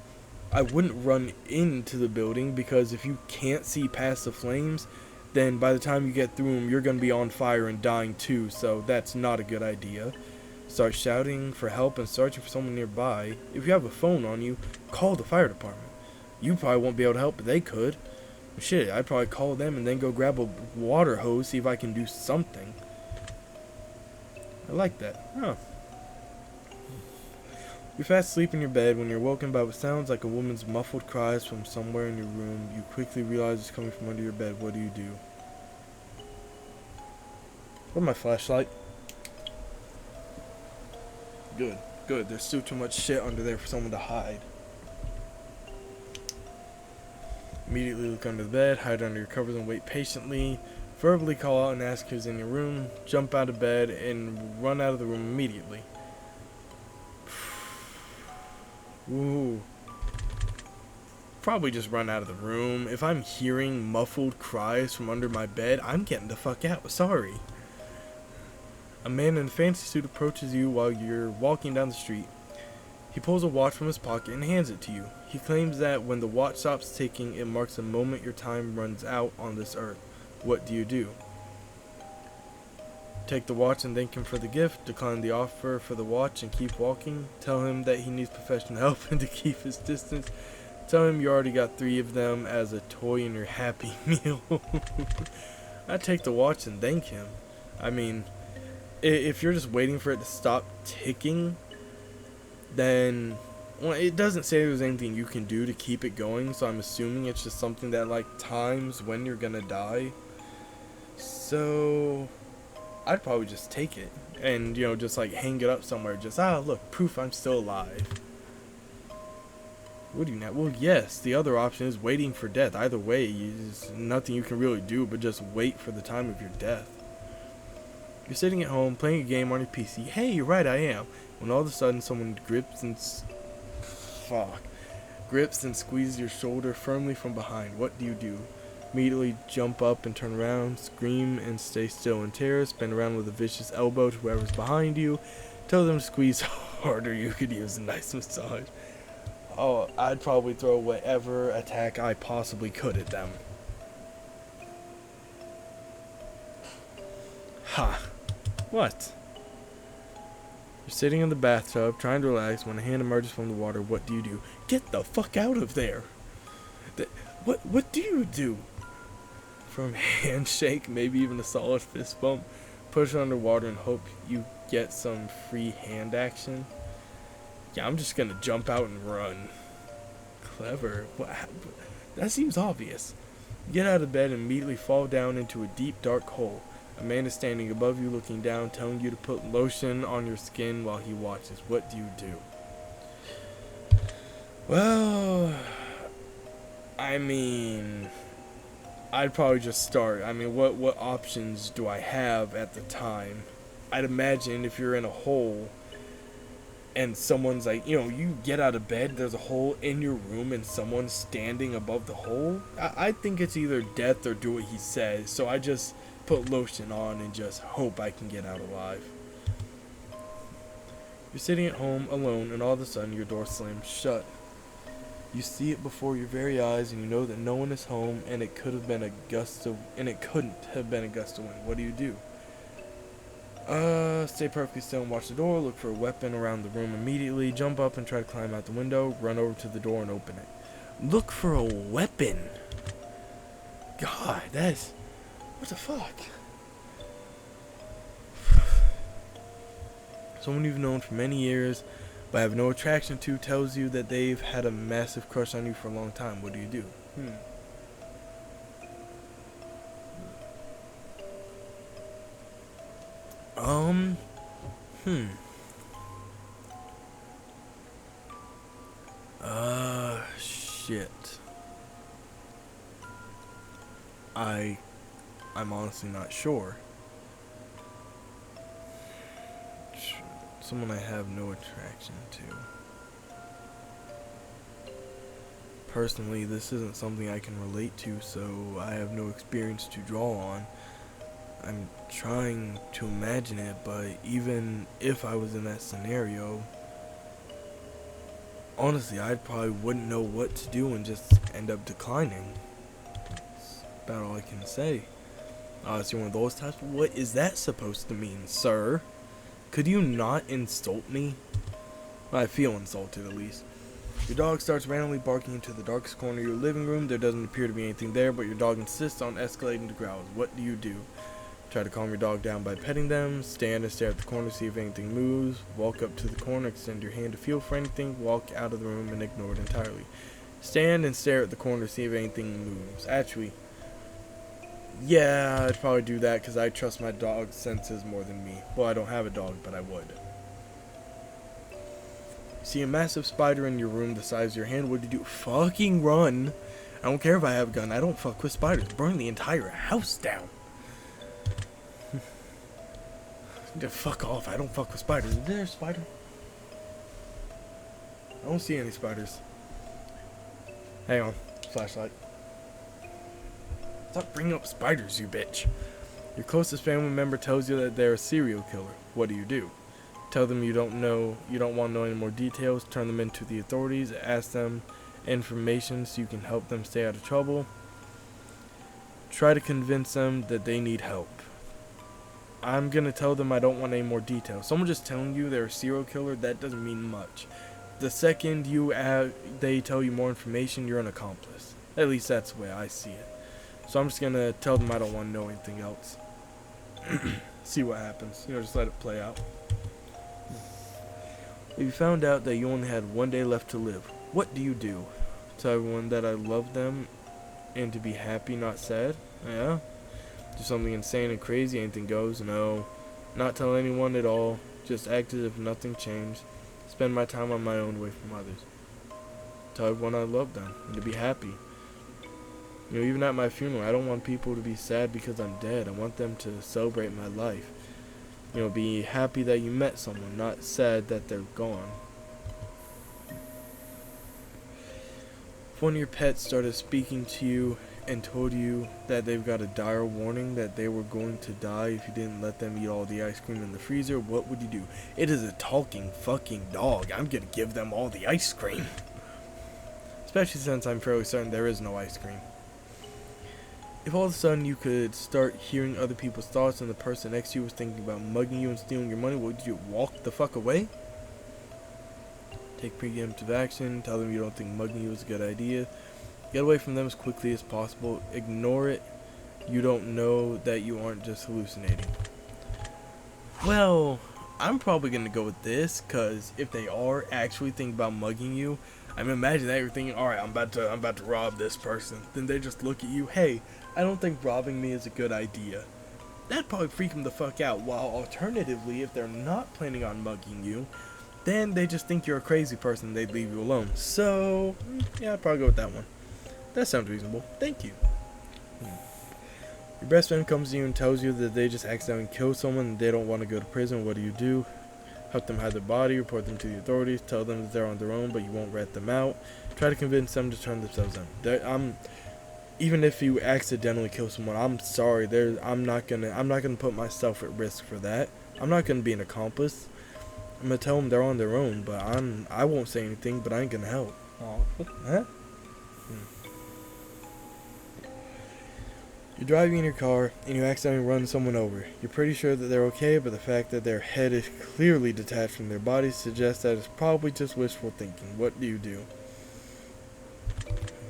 I wouldn't run into the building because if you can't see past the flames, then by the time you get through them, you're going to be on fire and dying too, so that's not a good idea. Start shouting for help and searching for someone nearby. If you have a phone on you, call the fire department. You probably won't be able to help, but they could. Shit, I'd probably call them and then go grab a water hose, see if I can do something. I like that. Huh. You're fast asleep in your bed when you're woken by what sounds like a woman's muffled cries from somewhere in your room. You quickly realize it's coming from under your bed. What do you do? Where's my flashlight? Good. Good. There's still too much shit under there for someone to hide. Immediately look under the bed, hide under your covers and wait patiently. Verbally call out and ask who's in your room. Jump out of bed and run out of the room immediately. Ooh. Probably just run out of the room. If I'm hearing muffled cries from under my bed, I'm getting the fuck out. Sorry. A man in a fancy suit approaches you while you're walking down the street. He pulls a watch from his pocket and hands it to you. He claims that when the watch stops ticking, it marks the moment your time runs out on this earth. What do you do? Take the watch and thank him for the gift, decline the offer for the watch and keep walking, tell him that he needs professional help and to keep his distance, tell him you already got 3 of them as a toy in your Happy Meal. I take the watch and thank him. I mean, if you're just waiting for it to stop ticking, then, well, it doesn't say there's anything you can do to keep it going, so I'm assuming it's just something that, like, times when you're gonna die. So I'd probably just take it and, you know, just like hang it up somewhere. Just, look, proof I'm still alive. What do you now? Well, yes, the other option is waiting for death. Either way, there's nothing you can really do but just wait for the time of your death. You're sitting at home playing a game on your PC. Hey, you're right, I am. When all of a sudden someone grips and squeezes your shoulder firmly from behind. What do you do? Immediately jump up and turn around, scream and stay still in terror, spin around with a vicious elbow to whoever's behind you, tell them to squeeze harder, you could use a nice massage. Oh, I'd probably throw whatever attack I possibly could at them. Ha! What? You're sitting in the bathtub, trying to relax, when a hand emerges from the water. What do you do? Get the fuck out of there! What do you do? From handshake, maybe even a solid fist bump, push it underwater and hope you get some free hand action. Yeah, I'm just gonna jump out and run. Clever. That seems obvious. Get out of bed and immediately fall down into a deep, dark hole. A man is standing above you looking down, telling you to put lotion on your skin while he watches. What do you do? Well, I mean, I'd probably just start. I mean, what options do I have at the time? I'd imagine if you're in a hole and someone's like, you know, you get out of bed, there's a hole in your room and someone's standing above the hole. I think it's either death or do what he says. So I just put lotion on and just hope I can get out alive. You're sitting at home alone and all of a sudden your door slams shut. You see it before your very eyes and you know that no one is home and it could have been a gust of, and it couldn't have been a gust of wind. What do you do? Stay perfectly still and watch the door, look for a weapon around the room immediately, jump up and try to climb out the window, run over to the door and open it. Look for a weapon? God, that's, what the fuck? Someone you've known for many years but have no attraction to tells you that they've had a massive crush on you for a long time. What do you do? Shit. I'm honestly not sure. Someone I have no attraction to. Personally, this isn't something I can relate to, so I have no experience to draw on. I'm trying to imagine it, but even if I was in that scenario, honestly, I probably wouldn't know what to do and just end up declining. That's about all I can say. So you're one of those types? What is that supposed to mean, sir? Could you not insult me? Well, I feel insulted, at least. Your dog starts randomly barking into the darkest corner of your living room. There doesn't appear to be anything there, but your dog insists on escalating to growls. What do you do? Try to calm your dog down by petting them. Stand and stare at the corner, see if anything moves. Walk up to the corner, extend your hand to feel for anything. Walk out of the room and ignore it entirely. Stand and stare at the corner, see if anything moves. Actually, yeah, I'd probably do that because I trust my dog's senses more than me. Well, I don't have a dog, but I would. See a massive spider in your room the size of your hand. What do you do? Fucking run. I don't care if I have a gun. I don't fuck with spiders. Burn the entire house down. Fuck off. I don't fuck with spiders. Is there a spider? I don't see any spiders. Hang on. Flashlight. Stop bringing up spiders, you bitch. Your closest family member tells you that they're a serial killer. What do? Tell them you don't want to know any more details. Turn them into the authorities. Ask them information so you can help them stay out of trouble. Try to convince them that they need help. I'm gonna tell them I don't want any more details. Someone just telling you they're a serial killer, that doesn't mean much. The second they tell you more information, you're an accomplice. At least that's the way I see it. So I'm just gonna tell them I don't want to know anything else. See what happens. Just let it play out. If you found out that you only had one day left to live, what do you do? Tell everyone that I love them and to be happy, not sad? Yeah? Do something insane and crazy, anything goes? No. Not tell anyone at all. Just act as if nothing changed. Spend my time on my own, away from others. Tell everyone I love them and to be happy. Even at my funeral, I don't want people to be sad because I'm dead. I want them to celebrate my life. Be happy that you met someone, not sad that they're gone. If one of your pets started speaking to you and told you that they've got a dire warning that they were going to die if you didn't let them eat all the ice cream in the freezer, what would you do? It is a talking fucking dog. I'm gonna give them all the ice cream. Especially since I'm fairly certain there is no ice cream. If all of a sudden you could start hearing other people's thoughts and the person next to you was thinking about mugging you and stealing your money, what would you do? Walk the fuck away? Take preemptive action. Tell them you don't think mugging you is a good idea. Get away from them as quickly as possible. Ignore it. You don't know that you aren't just hallucinating. Well, I'm probably going to go with this, because if they are actually thinking about mugging you, imagine that you're thinking, alright, I'm about to rob this person. Then they just look at you, hey, I don't think robbing me is a good idea. That'd probably freak them the fuck out. While alternatively, if they're not planning on mugging you, then they just think you're a crazy person and they'd leave you alone. So, yeah, I'd probably go with that one. That sounds reasonable. Thank you. Your best friend comes to you and tells you that they just accidentally killed someone and they don't want to go to prison. What do? Help them hide their body, report them to the authorities, tell them that they're on their own, but you won't rat them out. Try to convince them to turn themselves in. Even if you accidentally kill someone, I'm sorry. I'm not gonna put myself at risk for that. I'm not gonna be an accomplice. I'm gonna tell them they're on their own, but I won't say anything, but I ain't gonna help. Huh? You're driving in your car, and you accidentally run someone over. You're pretty sure that they're okay, but the fact that their head is clearly detached from their body suggests that it's probably just wishful thinking. What do?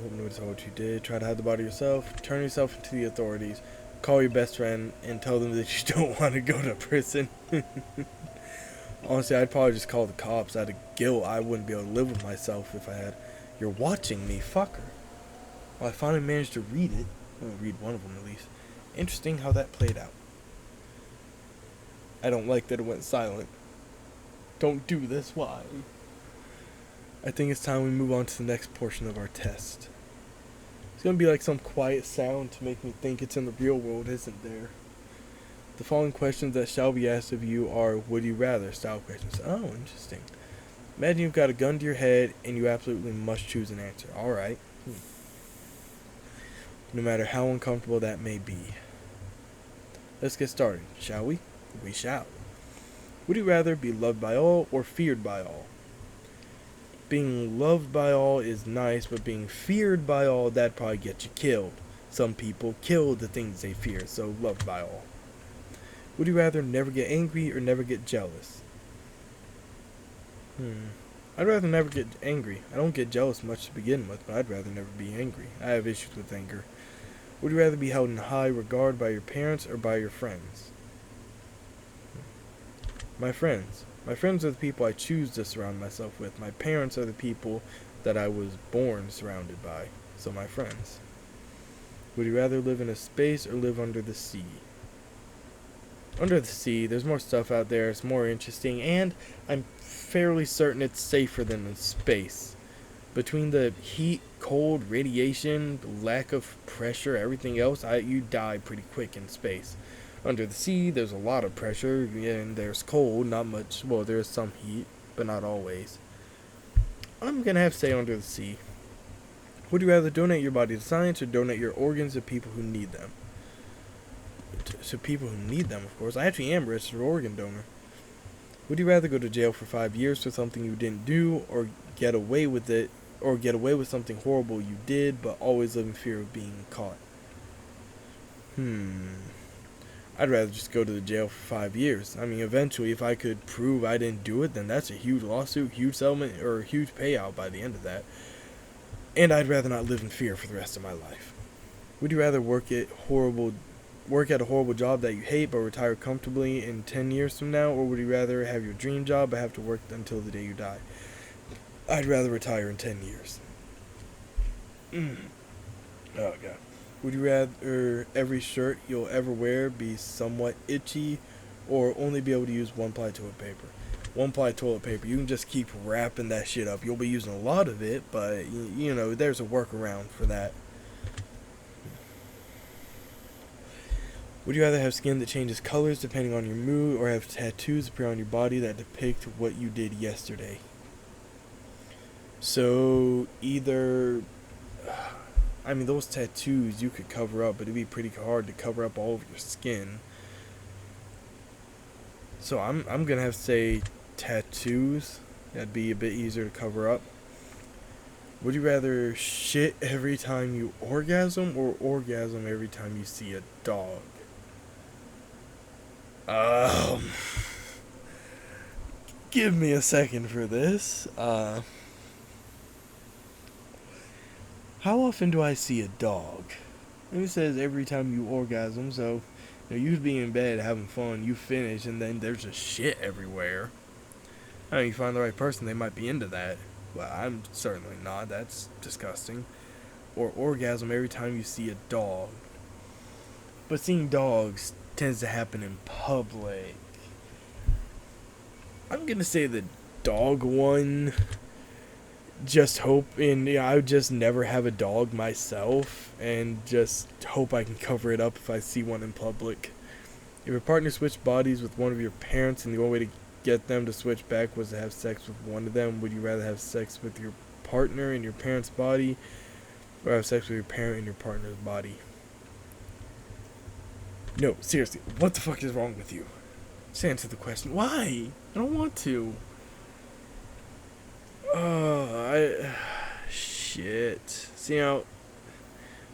Hope nobody saw what you did. Try to hide the body yourself. Turn yourself into the authorities. Call your best friend and tell them that you don't want to go to prison. Honestly, I'd probably just call the cops out of guilt. I wouldn't be able to live with myself if I had. You're watching me, fucker. Well, I finally managed to read it. I'll read one of them at least. Interesting how that played out. I don't like that it went silent. Don't do this, why? I think it's time we move on to the next portion of our test. It's going to be like some quiet sound to make me think it's in the real world, isn't there? The following questions that shall be asked of you are would you rather style questions. Oh, interesting. Imagine you've got a gun to your head and you absolutely must choose an answer. Alright. No matter how uncomfortable that may be. Let's get started, shall we? We shall. Would you rather be loved by all or feared by all? Being loved by all is nice, but being feared by all, that'd probably get you killed. Some people kill the things they fear, so loved by all. Would you rather never get angry or never get jealous? I'd rather never get angry. I don't get jealous much to begin with, but I'd rather never be angry. I have issues with anger. Would you rather be held in high regard by your parents or by your friends? My friends. My friends are the people I choose to surround myself with. My parents are the people that I was born surrounded by. So my friends. Would you rather live in a space or live under the sea? Under the sea, there's more stuff out there, it's more interesting, and I'm fairly certain it's safer than in space. Between the heat, cold, radiation, lack of pressure, everything else, you die pretty quick in space. Under the sea, there's a lot of pressure, and there's cold, not much, well, there's some heat, but not always. I'm gonna have to say under the sea. Would you rather donate your body to science or donate your organs to people who need them? To people who need them, of course. I actually am a registered organ donor. Would you rather go to jail for 5 years for something you didn't do, or get away with it, or get away with something horrible you did, but always live in fear of being caught? I'd rather just go to the jail for 5 years. I mean, eventually, if I could prove I didn't do it, then that's a huge lawsuit, huge settlement, or a huge payout by the end of that. And I'd rather not live in fear for the rest of my life. Would you rather work at a horrible job that you hate but retire comfortably in 10 years from now, or would you rather have your dream job but have to work until the day you die? I'd rather retire in 10 years. Oh god. Would you rather every shirt you'll ever wear be somewhat itchy, or only be able to use one-ply toilet paper? One-ply toilet paper, you can just keep wrapping that shit up. You'll be using a lot of it, but you know, there's a workaround for that. Would you rather have skin that changes colors depending on your mood, or have tattoos appear on your body that depict what you did yesterday? So, either... I mean, those tattoos you could cover up, but it'd be pretty hard to cover up all of your skin. So I'm gonna have to say tattoos. That'd be a bit easier to cover up. Would you rather shit every time you orgasm, or orgasm every time you see a dog? Give me a second for this. How often do I see a dog? It says every time you orgasm, so you'd be in bed having fun, you finish, and then there's just shit everywhere. I mean, you find the right person, they might be into that. Well, I'm certainly not. That's disgusting. Or orgasm every time you see a dog. But seeing dogs tends to happen in public. I'm gonna say the dog one. Just hoping, I would just never have a dog myself, and just hope I can cover it up if I see one in public. If your partner switched bodies with one of your parents, and the only way to get them to switch back was to have sex with one of them, would you rather have sex with your partner in your parent's body, or have sex with your parent in your partner's body? No, seriously, what the fuck is wrong with you? Just answer the question. Why? I don't want to. Shit. See, now,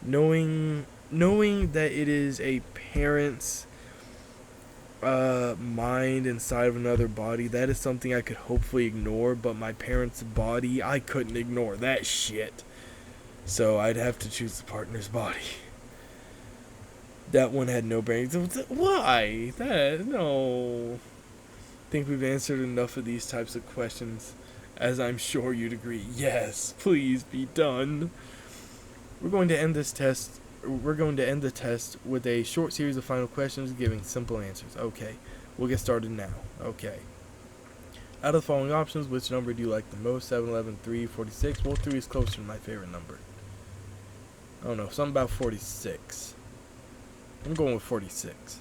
knowing that it is a parent's mind inside of another body, that is something I could hopefully ignore, but my parent's body, I couldn't ignore that shit. So I'd have to choose the partner's body. That one had no brains. Why? No. I think we've answered enough of these types of questions, as I'm sure you'd agree. Yes, please be done. We're going to end the test with a short series of final questions giving simple answers. Okay, we'll get started now. Okay. Out of the following options, which number do you like the most? 7, 11, 3, 46? Well, 3 is closer to my favorite number. I don't know, something about 46. I'm going with 46.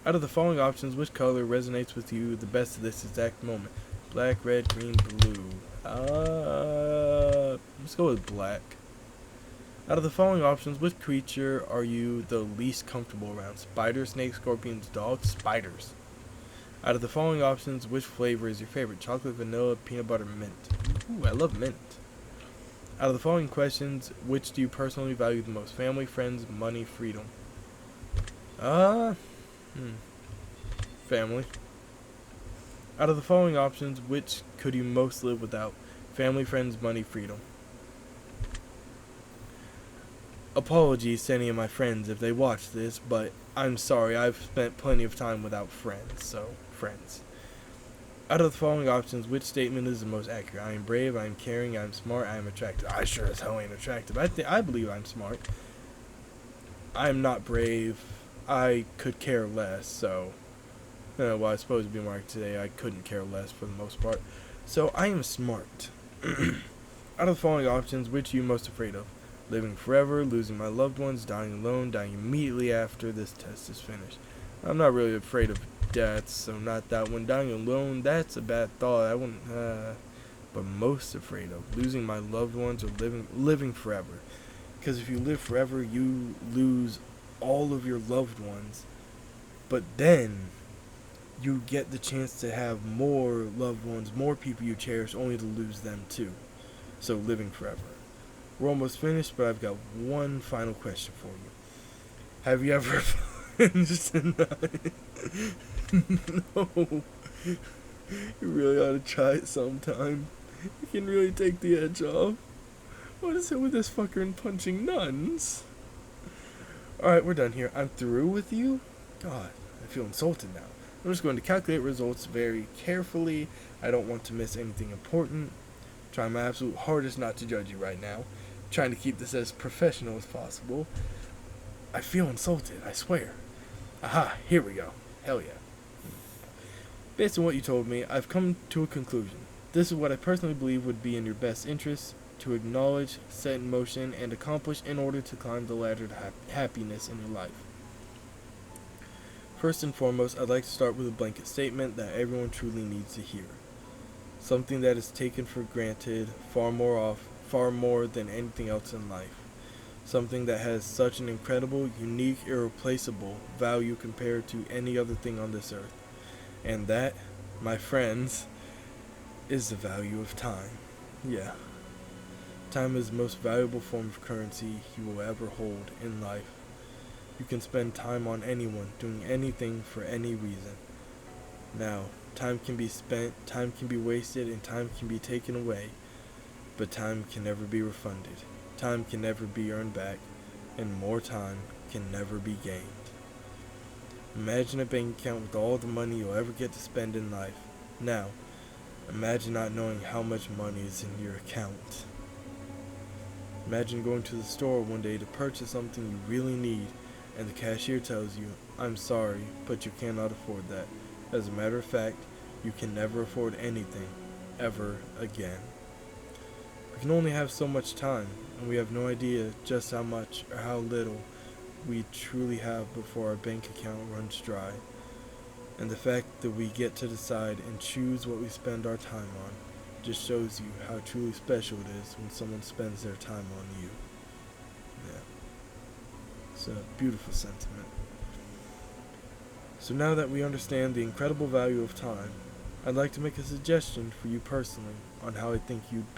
Out of the following options, which color resonates with you the best at this exact moment? Black, red, green, blue. Let's go with black. Out of the following options, which creature are you the least comfortable around? Spiders, snakes, scorpions, dogs? Spiders. Out of the following options, which flavor is your favorite? Chocolate, vanilla, peanut butter, mint. Ooh, I love mint. Out of the following questions, which do you personally value the most? Family, friends, money, freedom? Family. Out of the following options, which could you most live without? Family, friends, money, freedom. Apologies to any of my friends if they watch this, but I'm sorry, I've spent plenty of time without friends, so friends. Out of the following options, which statement is the most accurate? I am brave, I am caring, I am smart, I am attractive. I sure as hell ain't attractive. I believe I'm smart. I am not brave. I could care less, so... well, I suppose to be marked today, I couldn't care less for the most part. So, I am smart. Out of the following options, which are you most afraid of? Living forever, losing my loved ones, dying alone, dying immediately after this test is finished. I'm not really afraid of death, so not that one. Dying alone, that's a bad thought. I wouldn't, but most afraid of losing my loved ones or living forever. Because if you live forever, you lose all of your loved ones. But then, you get the chance to have more loved ones, more people you cherish, only to lose them too. So living forever. We're almost finished, but I've got one final question for you. Have you ever No. You really ought to try it sometime. You can really take the edge off. What is it with this fucker and punching nuns? Alright, we're done here. I'm through with you? God, I feel insulted now. I'm just going to calculate results very carefully. I don't want to miss anything important. Trying my absolute hardest not to judge you right now. Trying to keep this as professional as possible. I feel insulted, I swear. Aha, here we go. Hell yeah. Based on what you told me, I've come to a conclusion. This is what I personally believe would be in your best interest to acknowledge, set in motion, and accomplish in order to climb the ladder to happiness in your life. First and foremost, I'd like to start with a blanket statement that everyone truly needs to hear. Something that is taken for granted far more than anything else in life. Something that has such an incredible, unique, irreplaceable value compared to any other thing on this earth. And that, my friends, is the value of time. Yeah. Time is the most valuable form of currency you will ever hold in life. You can spend time on anyone, doing anything for any reason. Now, time can be spent, time can be wasted, and time can be taken away. But time can never be refunded. Time can never be earned back, and more time can never be gained. Imagine a bank account with all the money you'll ever get to spend in life. Now, imagine not knowing how much money is in your account. Imagine going to the store one day to purchase something you really need, and the cashier tells you, "I'm sorry, but you cannot afford that. As a matter of fact, you can never afford anything, ever again." We can only have so much time, and we have no idea just how much or how little we truly have before our bank account runs dry. And the fact that we get to decide and choose what we spend our time on just shows you how truly special it is when someone spends their time on you. Yeah. It's a beautiful sentiment. So now that we understand the incredible value of time, I'd like to make a suggestion for you personally on how I think you'd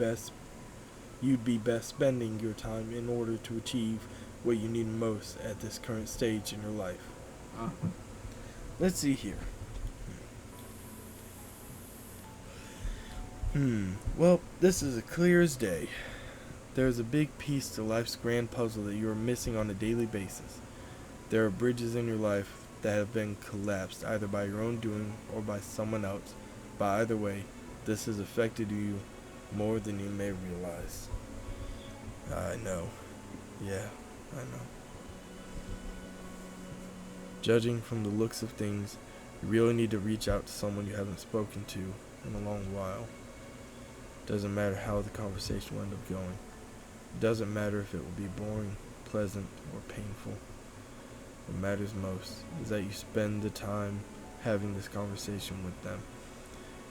be best spending your time in order to achieve what you need most at this current stage in your life. Let's see here. Well, this is as clear as day. There is a big piece to life's grand puzzle that you are missing on a daily basis. There are bridges in your life that have been collapsed either by your own doing or by someone else. But either way, this has affected you more than you may realize. I know. Yeah, I know. Judging from the looks of things, you really need to reach out to someone you haven't spoken to in a long while. Doesn't matter how the conversation will end up going. It doesn't matter if it will be boring, pleasant, or painful. What matters most is that you spend the time having this conversation with them,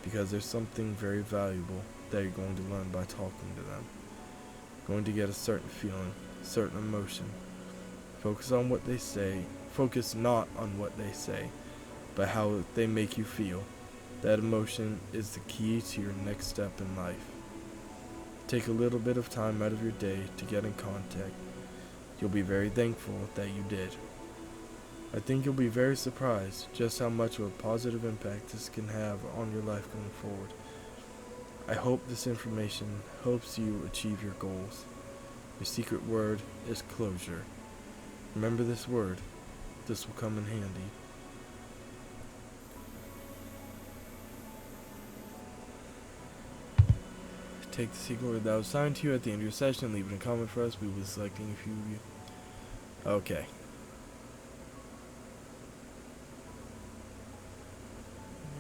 because there's something very valuable that you're going to learn by talking to them. You're going to get a certain feeling, a certain emotion. Focus on what they say. Focus not on what they say, but how they make you feel. That emotion is the key to your next step in life. Take a little bit of time out of your day to get in contact. You'll be very thankful that you did. I think you'll be very surprised just how much of a positive impact this can have on your life going forward. I hope this information helps you achieve your goals. Your secret word is closure. Remember this word. This will come in handy. Take the secret word that was assigned to you at the end of your session. Leave it in a comment for us. We will be selecting a few of you. Okay.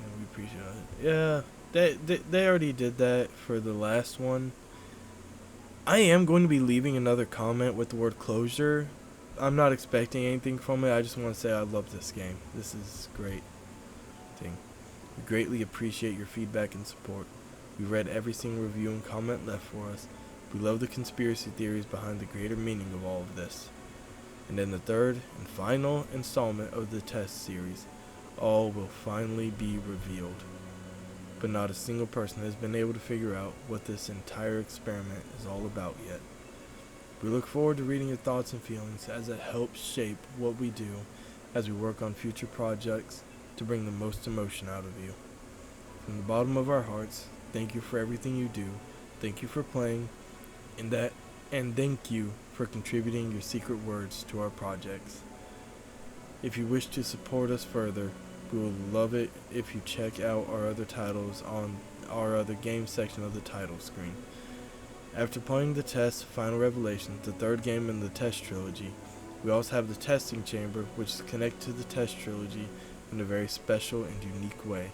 Yeah, we appreciate it. Yeah, they already did that for the last one. I am going to be leaving another comment with the word closure. I'm not expecting anything from it. I just want to say I love this game. This is great thing. We greatly appreciate your feedback and support. We read every single review and comment left for us. We love the conspiracy theories behind the greater meaning of all of this. And in the third and final installment of the test series, all will finally be revealed. But not a single person has been able to figure out what this entire experiment is all about yet. We look forward to reading your thoughts and feelings as it helps shape what we do as we work on future projects to bring the most emotion out of you. From the bottom of our hearts, thank you for everything you do. Thank you for playing, and thank you for contributing your secret words to our projects. If you wish to support us further, we would love it if you check out our other titles on our other game section of the title screen. After playing the test Final Revelations, the third game in the test trilogy, we also have the testing chamber, which is connected to the test trilogy in a very special and unique way.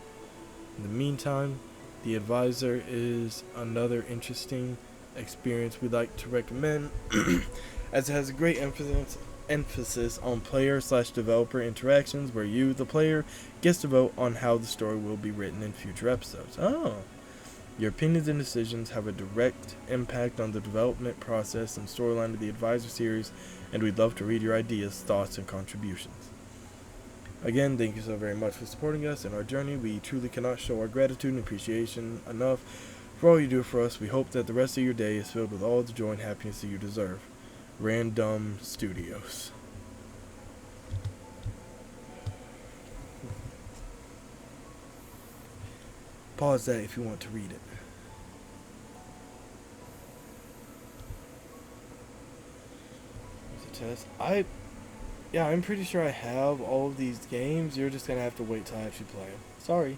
In the meantime, the Advisor is another interesting experience we'd like to recommend as it has a great emphasis on player/developer interactions where you, the player, gets to vote on how the story will be written in future episodes. Your opinions and decisions have a direct impact on the development process and storyline of the Advisor series, and we'd love to read your ideas, thoughts, and contributions. Again, thank you so very much for supporting us in our journey. We truly cannot show our gratitude and appreciation enough for all you do for us. We hope that the rest of your day is filled with all the joy and happiness that you deserve. Random Studios. Pause that if you want to read it. Test. I'm pretty sure I have all of these games. You're just gonna have to wait till I actually play them. Sorry.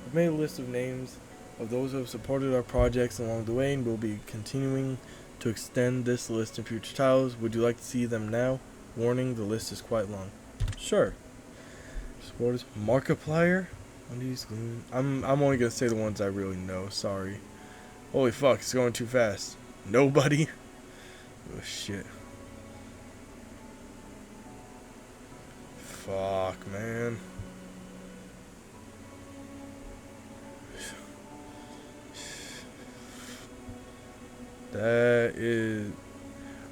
I've made a list of names of those who have supported our projects along the way, and we'll be continuing to extend this list in future titles. Would you like to see them now? Warning, the list is quite long. Sure. Supporters. Markiplier. I'm only gonna say the ones I really know. Sorry. Holy fuck, it's going too fast. Nobody? Oh shit. Fuck, man. That is...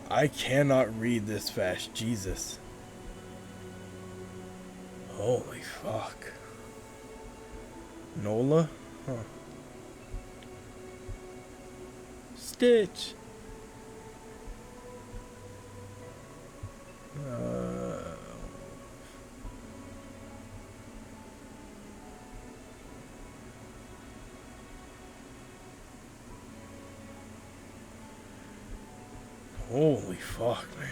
I cannot read this fast. Jesus. Holy fuck. Nola? Huh. Stitch. Holy fuck, man.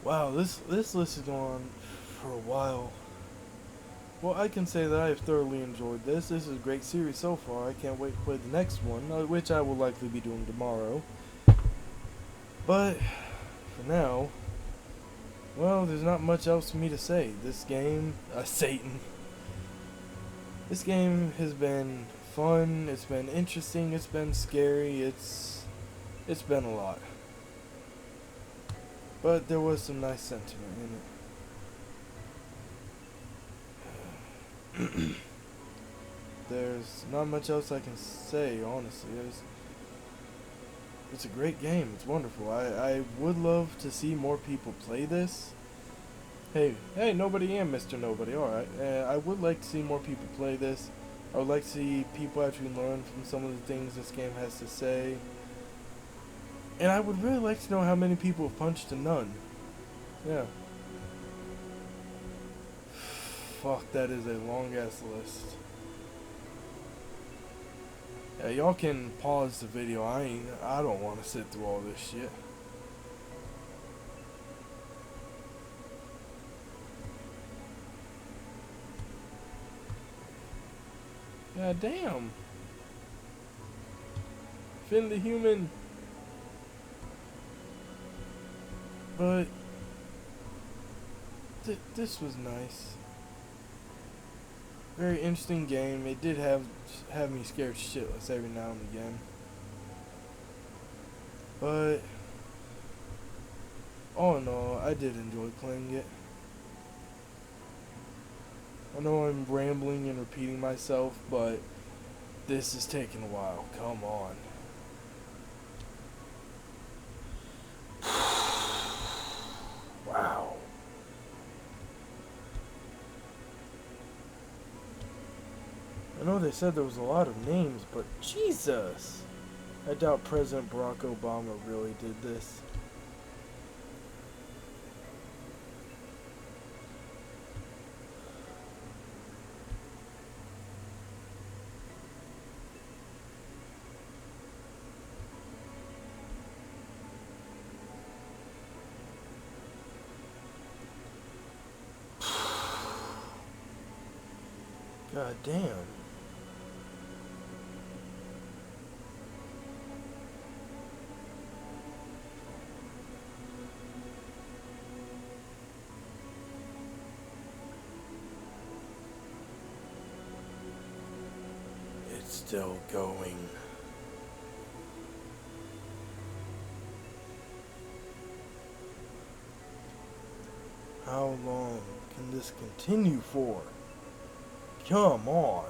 Wow, this list is going on for a while. Well, I can say that I have thoroughly enjoyed this. This is a great series so far. I can't wait to play the next one, which I will likely be doing tomorrow. But, for now, well, there's not much else for me to say. This game, Satan. This game has been fun, it's been interesting, it's been scary, it's been a lot. But there was some nice sentiment in it. There's not much else I can say, honestly. It's a great game. It's wonderful. I would love to see more people play this. Hey, nobody and Mr. Nobody. Alright. I would like to see more people play this. I would like to see people actually learn from some of the things this game has to say. And I would really like to know how many people have punched a nun. Yeah. Fuck, that is a long ass list. Yeah, y'all can pause the video. I don't want to sit through all this shit. God damn. Finn the Human. But this was nice. Very interesting game. It did have me scared shitless every now and again. But all in all, I did enjoy playing it. I know I'm rambling and repeating myself, but this is taking a while. Come on. Wow. I know they said there was a lot of names, but Jesus! I doubt President Barack Obama really did this. God damn. It's still going. How long can this continue for? Come on.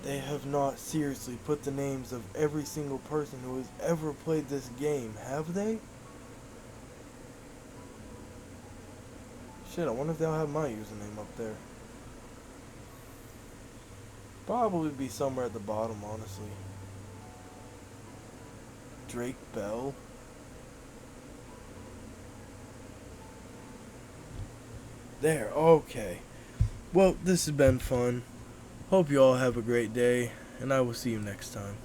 They have not seriously put the names of every single person who has ever played this game, have they? Shit, I wonder if they'll have my username up there. Probably be somewhere at the bottom, honestly. Drake Bell. There, okay. Well, this has been fun. Hope you all have a great day, and I will see you next time.